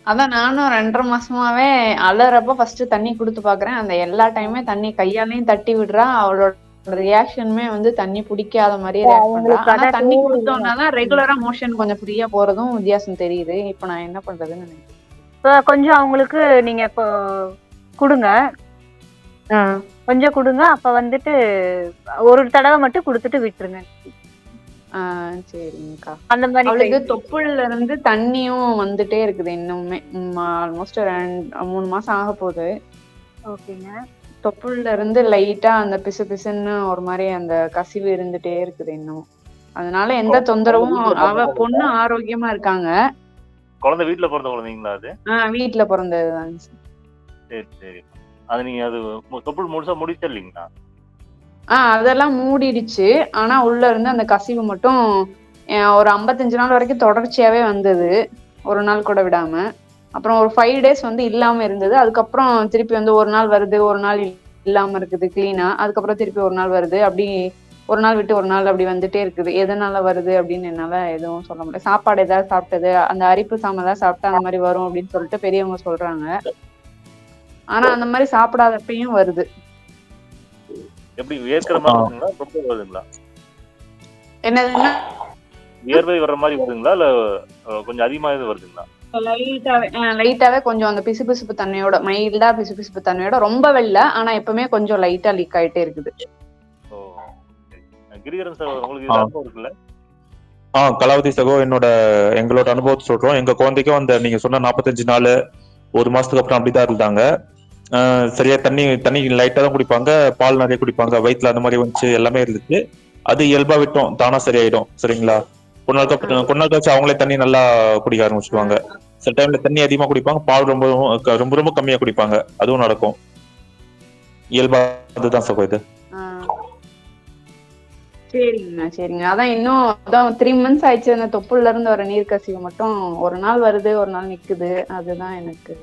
அதான் நானும் 2.5 மாசமாவே அலறப்ப ஃபர்ஸ்ட் தண்ணி கொடுத்து பாக்குறேன். அந்த எல்லா டைமே தண்ணி கையாலையும் தட்டி விடுறா. அவளோட ரியாக்ஷனுமே வந்து தண்ணி பிடிக்காத மாதிரியே ரியாக்ட் பண்றா. ஆனா தண்ணி கொடுத்தோம்னாதான் ரெகுலரா மோஷன் கொஞ்சம் ஃப்ரீயா போறதும் வித்தியாசம் தெரியுது. இப்ப நான் என்ன பண்றதுன்னு நினைக்கிறேன். இப்போ கொஞ்சம் அவங்களுக்கு நீங்க இப்போ கொடுங்க, கொஞ்சம் கொடுங்க. அப்ப வந்துட்டு ஒரு தடவை மட்டும் கொடுத்துட்டு விட்டுருங்க. சரிங்கக்கா. அந்த மாதிரி அவளுக்கு தொப்புள்ள இருந்து தண்ணியும் வந்துட்டே இருக்குது. இன்னுமே ஆல்மோஸ்ட் 3 மாசம் ஆக போகுது. ஓகேங்க. தொப்புள்ள இருந்து லைட்டா அந்த பிசு பிசுன்னு ஒரு மாதிரி அந்த கசிவு இருந்துட்டே இருக்குது இன்னும். அதனால எந்த தொந்தரவும், அவ பொண்ணு ஆரோக்கியமா இருக்காங்க. குழந்தை வீட்டுல பிறந்த குழந்தைங்களா? அது வீட்டுல பிறந்ததுதான். சரி சரி. அது நீங்க அது தொப்புள் முழுசா முடிச்சிடலீங்களா? அதெல்லாம் மூடிடுச்சு. ஆனா உள்ள இருந்து அந்த கசிவு மட்டும் ஒரு 55 நாள் வரைக்கும் தொடர்ச்சியாவே வந்தது, ஒரு நாள் கூட விடாம. அப்புறம் ஒரு 5 days வந்து இல்லாம இருந்தது. அதுக்கப்புறம் திருப்பி வந்து ஒரு நாள் வருது, ஒரு நாள் இல்லாம இருக்குது கிளீனா. அதுக்கப்புறம் திருப்பி ஒரு நாள் வருது. அப்படி ஒரு நாள் விட்டு ஒரு நாள் அப்படி வந்துட்டே இருக்குது. எதனால வருது அப்படின்னு என்னால எதுவும் சொல்ல முடியாது. சாப்பாடு ஏதாவது சாப்பிட்டது, அந்த அரிப்பு சாமம் ஏதாவது சாப்பிட்டா அந்த மாதிரி வரும் அப்படின்னு சொல்லிட்டு பெரியவங்க சொல்றாங்க. ஆனா அந்த மாதிரி சாப்பிடாதப்பையும் வருது. எப்படி வியர்க்கிற மாதிரி வருதுங்களா? ரொம்ப வருதுங்களா? என்னதுன்னா வியர்வை வர்ற மாதிரி வருதுங்களா இல்ல கொஞ்சம் அதிகமாவே வருதுங்களா? லைட்டாவே கொஞ்சம் அந்த பிசுபிசுப்பு தன்மையோட, மைல்டா பிசுபிசுப்பு தன்மையோட, ரொம்ப வெள்ள, ஆனா எப்பவுமே கொஞ்சம் லைட்டா லீக் ஆயிட்டே இருக்குது. ஓ சரி. கிரிதரன் சார் உங்களுக்கு இது அனுபவம் இருக்குல்ல? கலாவதி சகோ, எங்களோட அனுபவத்தை சொல்றோம். எங்க குழந்தைக்கும் அந்த நீங்க சொன்ன 45 நாள் 1 மாசத்துக்கு அப்புறம் அப்படிதான் இருந்தாங்க. சரியா தண்ணி லைட்டா தான் குடிப்பாங்க, பால் நிறைய குடிப்பாங்க, வயிற்றுல அந்த மாதிரி வந்துச்சு, எல்லாமே இருந்துச்சு. அது இயல்பா விட்டோம், தானா சரியாயிடும். சரிங்களா? கொஞ்ச நாள் கழிச்சு அவங்களே தண்ணி நல்லா குடிக்க ஆரம்பிச்சுடுவாங்க. சில டைம்ல தண்ணி அதிகமா குடிப்பாங்க, பால் ரொம்ப ரொம்ப ரொம்ப கம்மியா குடிப்பாங்க. அதுவும் நடக்கும். இயல்பா அதுதான் சகோ இது. சரிங்கண்ணா சரிங்க. அதான் இன்னும் அதான் 3 months ஆயிடுச்சு. அந்த தொப்புள்ள இருந்து வர நீர் கசிவு மட்டும் ஒரு நாள் வருது, ஒரு நாள் நிக்குது. அதுதான் எனக்கு.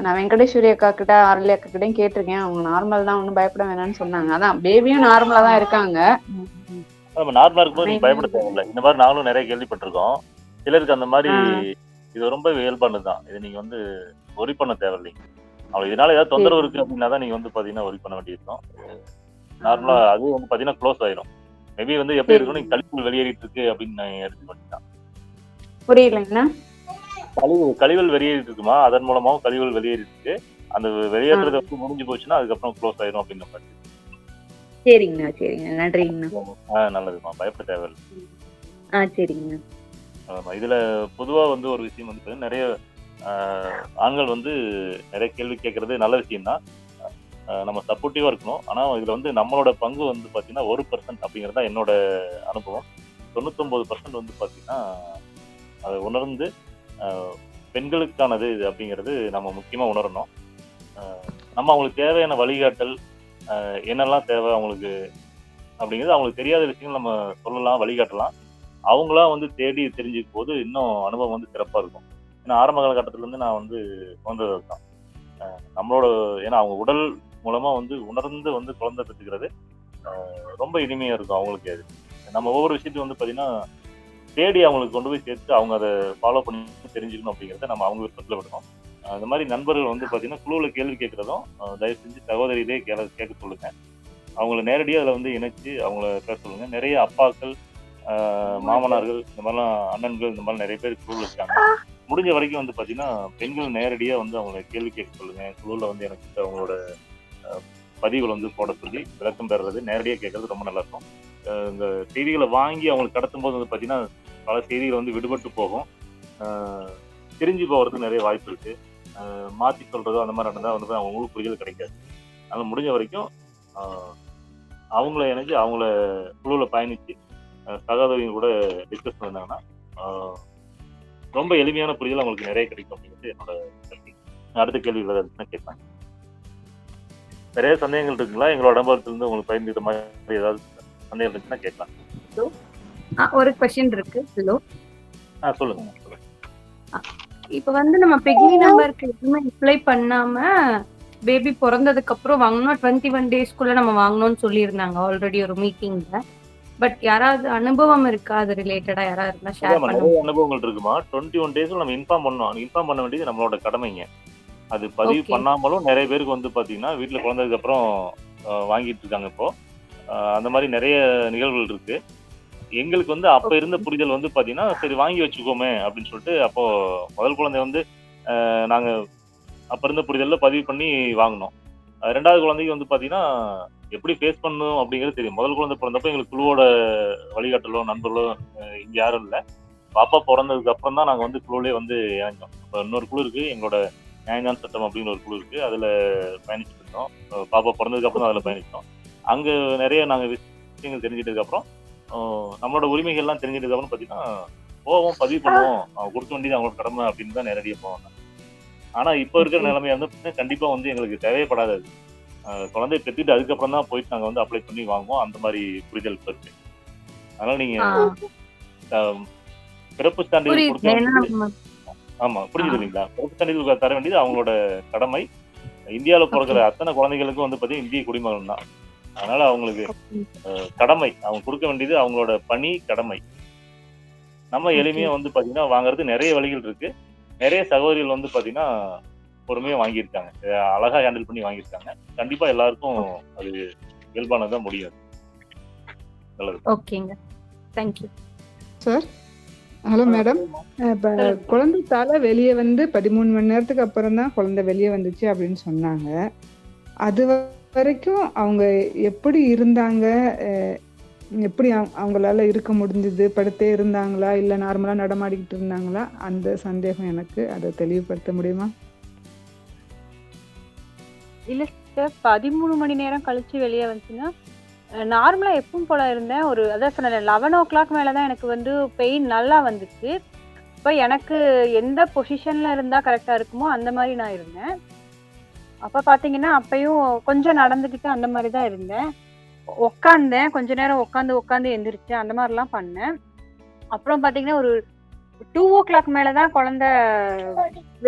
நான் வெங்கடேஸ்வரி அக்கா கிட்ட, ஆர்லி அக்கா கிட்டையும் கேட்டிருக்கேன். அவங்க நார்மல் தான், ஒன்றும் பயப்பட வேணாம்னு சொன்னாங்க. அதான் பேபியும் நார்மலா தான் இருக்காங்க. நம்ம நார்மலா இருக்கும்போது நீங்க பயப்பட தேவையில்லை. இந்த மாதிரி நாங்களும் நிறைய கேள்விப்பட்டிருக்கோம். சிலருக்கு அந்த மாதிரி இது ரொம்ப இயல்பானதுதான். இது நீங்க வந்து ஒரி பண்ண தேவையில்லைங்க. அவங்களுக்கு இதனால ஏதாவது தொந்தரவு இருக்கு அப்படின்னா தான் நீங்க வந்து பாத்தீங்கன்னா ஒரி பண்ண வேண்டியிருக்கும். நார்மலா அது வந்து பாத்தீங்கன்னா க்ளோஸ் ஆயிரும். மேபி வந்து எப்படி இருக்கணும், நீங்க கழிவுகள் வெளியேறிட்டு இருக்கு அப்படின்னு நான் எடுத்து பண்ணிட்டான். புரியலைங்கண்ணா. கழிவுகள் வெளியேறிட்டு இருக்குமா, அதன் மூலமாவும் கழிவுகள் வெளியேறிட்டு இருக்கு. அந்த வெளியேற்றது வந்து முடிஞ்சு போச்சுன்னா அதுக்கப்புறம் க்ளோஸ் ஆயிரும் அப்படின்ற மாதிரி. சரிங்கண்ணா சரிங்க. நன்றிங்கண்ணா. நல்லதுமா, பயப்பட தேவையில்லை. சரிங்கண்ணா. இதுல பொதுவா வந்து ஒரு விஷயம் வந்து நிறைய ஆண்கள் வந்து நிறைய கேள்வி கேட்கறது நல்ல விஷயம் தான். நம்ம சப்போர்ட்டிவா இருக்கணும். ஆனா இதுல வந்து நம்மளோட பங்கு வந்து பாத்தீங்கன்னா 1% அப்படிங்கிறது தான் என்னோட அனுபவம். 99% வந்து பாத்தீங்கன்னா அதை உணர்ந்து பெண்களுக்கானது இது அப்படிங்கிறது நம்ம முக்கியமா உணரணும். நம்ம அவங்களுக்கு தேவையான வழிகாட்டல், என்னெல்லாம் தேவை அவங்களுக்கு அப்படிங்கிறது அவங்களுக்கு தெரியாத விஷயங்கள் நம்ம சொல்லலாம், வழிகாட்டலாம். அவங்களா வந்து தேடி தெரிஞ்சுக்கும் போது இன்னும் அனுபவம் வந்து சிறப்பா இருக்கும். ஏன்னா ஆரம்ப காலகட்டத்துல இருந்து நான் வந்து உணர்ந்தது தான். நம்மளோட ஏன்னா அவங்க உடல் மூலமா வந்து உணர்ந்து வந்து குழந்தை பெற்றுக்கிறது ரொம்ப இனிமையா இருக்கும் அவங்களுக்கு. அது நம்ம ஒவ்வொரு விஷயத்தையும் வந்து பாத்தீங்கன்னா தேடி அவங்களுக்கு கொண்டு போய் சேர்த்து அவங்க அதை ஃபாலோ பண்ணி தெரிஞ்சுக்கணும் அப்படிங்கிறத நம்ம அவங்க விருப்பத்தில் விடணும். அந்த மாதிரி நண்பர்கள் வந்து பாத்தீங்கன்னா குழுவில் கேள்வி கேட்கறதும் தயவு செஞ்சு சகோதரியிலே கேட்க சொல்லுங்க. அவங்கள நேரடியாக அதில் வந்து இணைச்சு அவங்கள பேச சொல்லுங்க. நிறைய அப்பாக்கள், மாமனார்கள், இந்த மாதிரிலாம் அண்ணன்கள், இந்த மாதிரி நிறைய பேர் குழுவில் இருக்காங்க. முடிஞ்ச வரைக்கும் வந்து பாத்தீங்கன்னா பெண்கள் நேரடியா வந்து அவங்களை கேள்வி கேட்க சொல்லுங்க. குழுவில் வந்து எனக்கு அவங்களோட பதிவுகள் வந்து போட சொல்லி விளக்கம் பெறுறது, நேரடியாக கேட்கறது ரொம்ப நல்லா இருக்கும். இந்த செய்திகளை வாங்கி அவங்களுக்கு கடத்தும் போது வந்து பாத்தீங்கன்னா பல செய்திகள் வந்து விடுபட்டு போகும். தெரிஞ்சு போகிறதுக்கு நிறைய வாய்ப்பு இருக்கு. மாத்தி சொல்றதோ அந்த மாதிரி நடந்தா வந்து அவங்க முழு புரிதல் கிடைக்காது. அதனால முடிஞ்ச வரைக்கும் அவங்கள இணைஞ்சு அவங்கள குழுவில் பயணிச்சு சகோதரியும் கூட டிஸ்கஸ் பண்ணாங்கன்னா ரொம்ப எளிமையான புரிதல் அவங்களுக்கு நிறைய கிடைக்கும் அப்படிங்கிறது என்னோட கல்வி. அடுத்த கேள்வி கேட்பாங்க. நிறைய சந்தேகங்கள் இருக்குங்களா? எங்களோட அனுபவத்திலிருந்து உங்களுக்கு பயந்துக்கிற மாதிரி ஏதாவது சந்தேகம் இருந்துச்சுன்னா கேட்கலாம். ஒரு கொஸ்டின் இருக்கு. ஹலோ, சொல்லுங்க. இப்ப வந்து நம்ம பெகினி நம்பருக்கு எதுவுமே அப்ளை பண்ணாம பேபி பிறந்ததுக்கு அப்புறம் வாங்கணும், 21 daysக்குள்ள நம்ம வாங்கணும்னு சொல்லியிருந்தாங்க ஆல்ரெடி ஒரு மீட்டிங்ல. பட் யாராவது அனுபவம் இருக்கா அது ரிலேட்டடா? யாராவது இருந்தா ஷேர் பண்ணுங்க. நிறைய அனுபவங்கள் இருக்குமா? 21 daysல நம்ம இன்ஃபார்ம் பண்ணணும். இன்ஃபார்ம் பண்ண வேண்டியது நம்மளோட கடமைங்க. அது பதிவு பண்ணாமலும் நிறைய பேருக்கு வந்து பாத்தீங்கன்னா வீட்டுல குழந்ததுக்கு அப்புறம் வாங்கிட்டு இருக்காங்க. இப்போ அந்த மாதிரி நிறைய நிகழ்வுகள் இருக்கு. எங்களுக்கு வந்து அப்ப இருந்த புரிதல் வந்து பாத்தீங்கன்னா சரி வாங்கி வச்சுக்கோமே அப்படின்னு சொல்லிட்டு, அப்போ முதல் குழந்தை வந்து நாங்க அப்ப இருந்த புரிதல்ல பதிவு பண்ணி வாங்கினோம். 2வது குழந்தைக்கு வந்து பாத்தீங்கன்னா எப்படி ஃபேஸ் பண்ணணும் அப்படிங்கிறது தெரியும். முதல் குழந்தை பிறந்தப்ப எங்களுக்கு குழுவோட வழிகாட்டலோ நண்பர்களோ இங்க யாரும் இல்லை. பாப்பா பிறந்ததுக்கு அப்புறம் தான் நாங்க வந்து குழுவிலே வந்து இணைஞ்சோம். இப்போ இன்னொரு குழு இருக்கு, எங்களோட நியாயந்தான் சட்டம் அப்படின்னு ஒரு குழு இருக்கு. அதுல பயணிச்சுட்டு இருந்தோம். பாப்பா பிறந்ததுக்கு அப்புறம் தான் அதுல பயணிச்சோம். அங்க நிறைய நாங்க விஷயங்கள் தெரிஞ்சிட்டதுக்கு அப்புறம் நம்மளோட உரிமைகள்லாம் தெரிஞ்சிட்டதுக்கு அப்புறம் பாத்தீங்கன்னா போவோம், பதிவு பண்ணுவோம், கொடுக்க வேண்டியது அவங்களோட கடமை அப்படின்னு தான் நேரடியா போவாங்க. ஆனா இப்ப இருக்கிற நிலைமையா வந்து கண்டிப்பா வந்து எங்களுக்கு தேவைப்படாது. குழந்தைய பெற்றுட்டு அதுக்கப்புறம் தான் போயிட்டு நாங்க வந்து அப்ளை பண்ணி வாங்குவோம். அந்த மாதிரி புரிதல் இருக்கு. அதனால நீங்க பிறப்பு சான்றிதழ் கொடுக்க வேண்டியது, ஆமா புரிஞ்சுது இல்லைங்களா? பிறப்பு சான்றிதழ் தர வேண்டியது அவங்களோட கடமை. இந்தியாவில பிறக்கிற அத்தனை குழந்தைகளுக்கும் வந்து பாத்தீங்கன்னா இந்திய குடிமகன் தான். அதனால அவங்களுக்கு கடமை, அவங்க கொடுக்க வேண்டியது அவங்களோட பணி, கடமை. நம்ம எளிமையா வந்து பாத்தீங்கன்னா வாங்குறது நிறைய வழிகள் இருக்கு. நிறைய சகோதரிகள் வந்து பாத்தீங்கன்னா பொறுமையா வாங்கியிருக்காங்க, அழகா ஹேண்டில் பண்ணி வாங்கியிருக்காங்க. கண்டிப்பா எல்லாருக்கும் அது இயல்பானதான் முடியும். நல்லது. ஓகேங்க, தேங்க்யூ சார். Hello madam. இப்போ சொல்லுங்க. குழந்தை தலை வெளியே வந்து 13 மணி நேரத்துக்கு அப்புறம் தான் குழந்தை வெளியே வந்துச்சு அப்படின்னு சொன்னாங்க. அது வரைக்கும் அவங்க எப்படி இருந்தாங்க? எப்படி அவங்களால இருக்க முடிஞ்சது? படுத்தே இருந்தாங்களா? இல்லை நார்மலாக நடமாடிக்கிட்டு இருந்தாங்களா? அந்த சந்தேகம் எனக்கு. அதை தெளிவுபடுத்த முடியுமா? இல்ல சிஸ்டர், 13 மணி நேரம் கழிச்சு வெளியே வந்துச்சுன்னா நார்மலா எப்பவும் போல இருந்தேன். அதான் சொன்னேன் 11 மேல தான் எனக்கு வந்து பெயின் நல்லா வந்துச்சு. இப்ப எனக்கு எந்த பொசிஷன்ல இருந்தா கரெக்டா இருக்குமோ அந்த மாதிரி நான் இருந்தேன். அப்ப பாத்தீங்கன்னா அப்பயும் கொஞ்சம் நடந்துக்கிட்டு அந்த மாதிரி தான் இருந்தேன். உக்காந்தேன், கொஞ்ச நேரம் உட்காந்து எந்திரிச்சேன், அந்த மாதிரிலாம் பண்ணேன். அப்புறம் பாத்தீங்கன்னா ஒரு 2 மேலதான் குழந்தை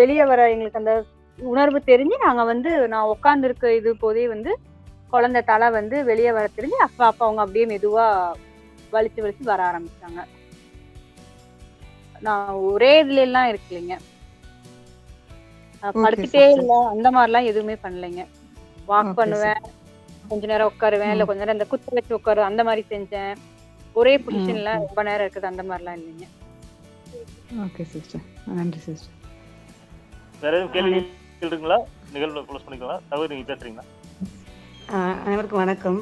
வெளியே வர எங்களுக்கு அந்த உணர்வு தெரிஞ்சு நாங்க வந்து நான் உட்கார்ந்து இருக்க இது போதே வந்து குழந்தை தலை வந்து வெளியே வர தெரிஞ்சு அப்ப அவங்க அப்படியே மெதுவா வலிச்சு வர ஆரம்பிச்சாங்க. நான் ஒரே இதுல எல்லாம் இருக்கலைங்க, ஓகே படுத்துட்டே சிஸ்டர். இல்ல, அந்த மாதிரிலாம் எதுவுமே பண்ணலைங்க. வாக் ஓகே பண்ணுவேன், கொஞ்ச நேரம் உட்காருவேன், இல்ல ம் கொஞ்ச நேரம் இந்த குத்து வச்சு உட்காரு அந்த மாதிரி செஞ்சேன். ஒரே ம் பொசிஷன்ல ம். ரொம்ப நேரம் இருக்குது அந்த மாதிரிலாம் இல்லைங்க. Okay sister. நன்றி சிஸ்டர். வேற எதுவும் கேள்விகள் இருக்குங்களா? நிகழ்வு க்ளோஸ் பண்ணிக்கலாம். தவிர நீங்க பேசுறீங்களா? அனைவருக்கும் வணக்கம்.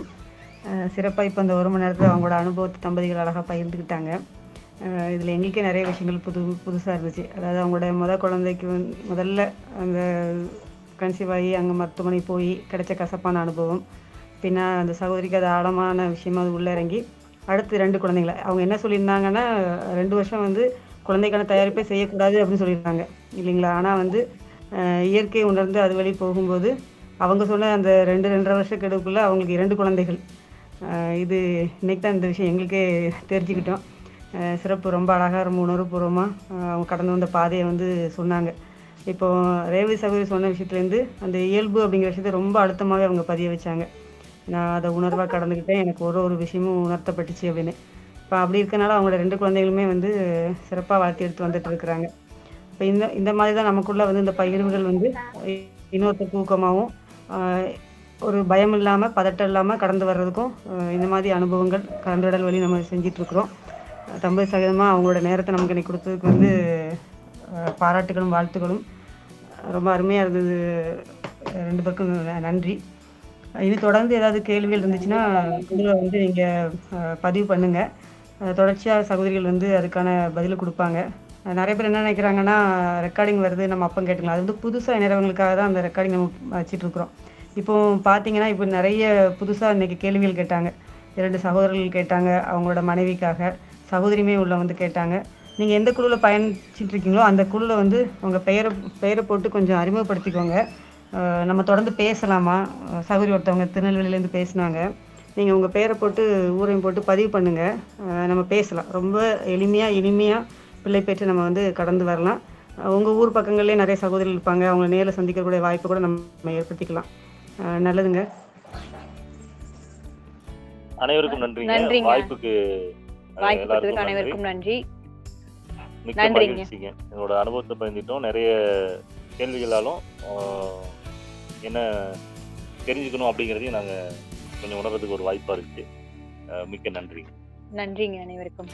சிறப்பாக இப்போ இந்த 1 மணி நேரத்தில் அவங்களோட அனுபவத்தை தம்பதிகள் அழகாக பகிர்ந்துக்கிட்டாங்க. இதில் எங்களுக்கே நிறைய விஷயங்கள் புதுசாக இருந்துச்சு. அதாவது அவங்களோட குழந்தைக்கு முதல்ல அந்த கன்சீவ் ஆகி அங்கே மருத்துவமனை போய் கிடைச்ச கசப்பான அனுபவம், பின்ன அந்த சகோதரிக்கு அது ஆழமான விஷயமா அது உள்ளே இறங்கி அடுத்து 2 குழந்தைங்கள அவங்க என்ன சொல்லியிருந்தாங்கன்னா 2 வருஷம் வந்து குழந்தைக்கான தயாரிப்பே செய்யக்கூடாது அப்படின்னு சொல்லியிருந்தாங்க இல்லைங்களா? ஆனால் வந்து இயற்கை உணர்ந்து அது வழி போகும்போது அவங்க சொன்ன அந்த 2-2.5 வருஷ கெடுவுக்குள்ளே அவங்களுக்கு 2 குழந்தைகள். இது இன்னைக்கு தான் இந்த விஷயம் எங்களுக்கே தெரிஞ்சுக்கிட்டோம். சிறப்பு. ரொம்ப அழகாக ரொம்ப உணர்வுபூர்வமாக அவங்க கடந்து வந்த பாதையை வந்து சொன்னாங்க. இப்போ ரேவதி சகோதரி சொன்ன விஷயத்துலேருந்து அந்த இயல்பு அப்படிங்கிற விஷயத்தை ரொம்ப அழுத்தமாகவே அவங்க பதிய வச்சாங்க. நான் அதை உணர்வாக கடந்துக்கிட்டேன், எனக்கு ஒரு விஷயமும் உணர்த்தப்பட்டுச்சு அப்படின்னு. இப்போ அப்படி இருக்கனால அவங்களோட 2 குழந்தைகளுமே வந்து சிறப்பாக வளர்த்தி எடுத்து வந்துட்டு இருக்கிறாங்க. இப்போ இந்த மாதிரி தான் நமக்குள்ள வந்து இந்த பகிர்வுகள் வந்து இன்னொருத்தருக்கு ஊக்கமாகவும் ஒரு பயம் இல்லாமல் பதட்டம் இல்லாமல் கடந்து வர்றதுக்கும் இந்த மாதிரி அனுபவங்கள் கலந்துடல் வழி நம்ம செஞ்சிட்ருக்குறோம். தம்பதி சகிதமாக அவங்களோட நேரத்தை நமக்கு இன்னைக்கு கொடுத்ததுக்கு வந்து பாராட்டுகளும் வாழ்த்துக்களும். ரொம்ப அருமையாக இருந்தது. 2 பேருக்கும் நன்றி. இனி தொடர்ந்து ஏதாவது கேள்விகள் இருந்துச்சுன்னா இதில் வந்து நீங்கள் பதிவு பண்ணுங்கள். தொடர்ச்சியாக சகோதரிகள் வந்து அதுக்கான பதில் கொடுப்பாங்க. நிறைய பேர் என்ன நினைக்கிறாங்கன்னா ரெக்கார்டிங் வருது நம்ம அப்போ கேட்டுக்கலாம். அது வந்து புதுசாக இணைறவங்களுக்காக தான் அந்த ரெக்கார்டிங் நம்ம வச்சிட்ருக்குறோம். இப்போ பார்த்தீங்கன்னா இப்போ நிறைய புதுசாக இன்றைக்கி கேள்விகள் கேட்டாங்க. 2 சகோதரர்கள் கேட்டாங்க, அவங்களோட மனைவிக்காக. சகோதரியுமே உள்ள வந்து கேட்டாங்க. நீங்கள் எந்த குழுவில் பயணிச்சுட்டு இருக்கீங்களோ அந்த குழுவில் வந்து உங்கள் பெயரை போட்டு கொஞ்சம் அறிமுகப்படுத்திக்கோங்க. நம்ம தொடர்ந்து பேசலாமா? சகோதரி ஒருத்தவங்க திருநெல்வேலியிலேருந்து பேசினாங்க. நீங்கள் உங்கள் பெயரை போட்டு ஊரையும் போட்டு பதிவு பண்ணுங்கள், நம்ம பேசலாம். ரொம்ப இனிமையாக பிள்ளை பெற்று நம்ம வந்து கடந்து வரலாம். உங்கள் ஊர் பக்கங்கள்லேயே நிறைய சகோதரிகள் இருப்பாங்க, அவங்கள நேரில் சந்திக்கக்கூடிய வாய்ப்பு கூட நம்ம ஏற்படுத்திக்கலாம். நல்லதுங்க. அனைவருக்கும் நன்றிங்க. நன்றிங்க. வாய்ப்புக்கு கொடுத்ததுக்கு அனைவருக்கும் நன்றி. மிக்க நன்றிங்க. மகிழ்ச்சிங்க. என்னோட அனுபவத்தை பயந்துட்டோம். நிறைய கேள்விகளாலும் என்ன தெரிஞ்சுக்கணும் அப்படிங்கிறதையும் நாங்கள் கொஞ்சம் உணர்றதுக்கு ஒரு வாய்ப்பாக இருக்குது. மிக்க நன்றி. நன்றிங்க அனைவருக்கும்.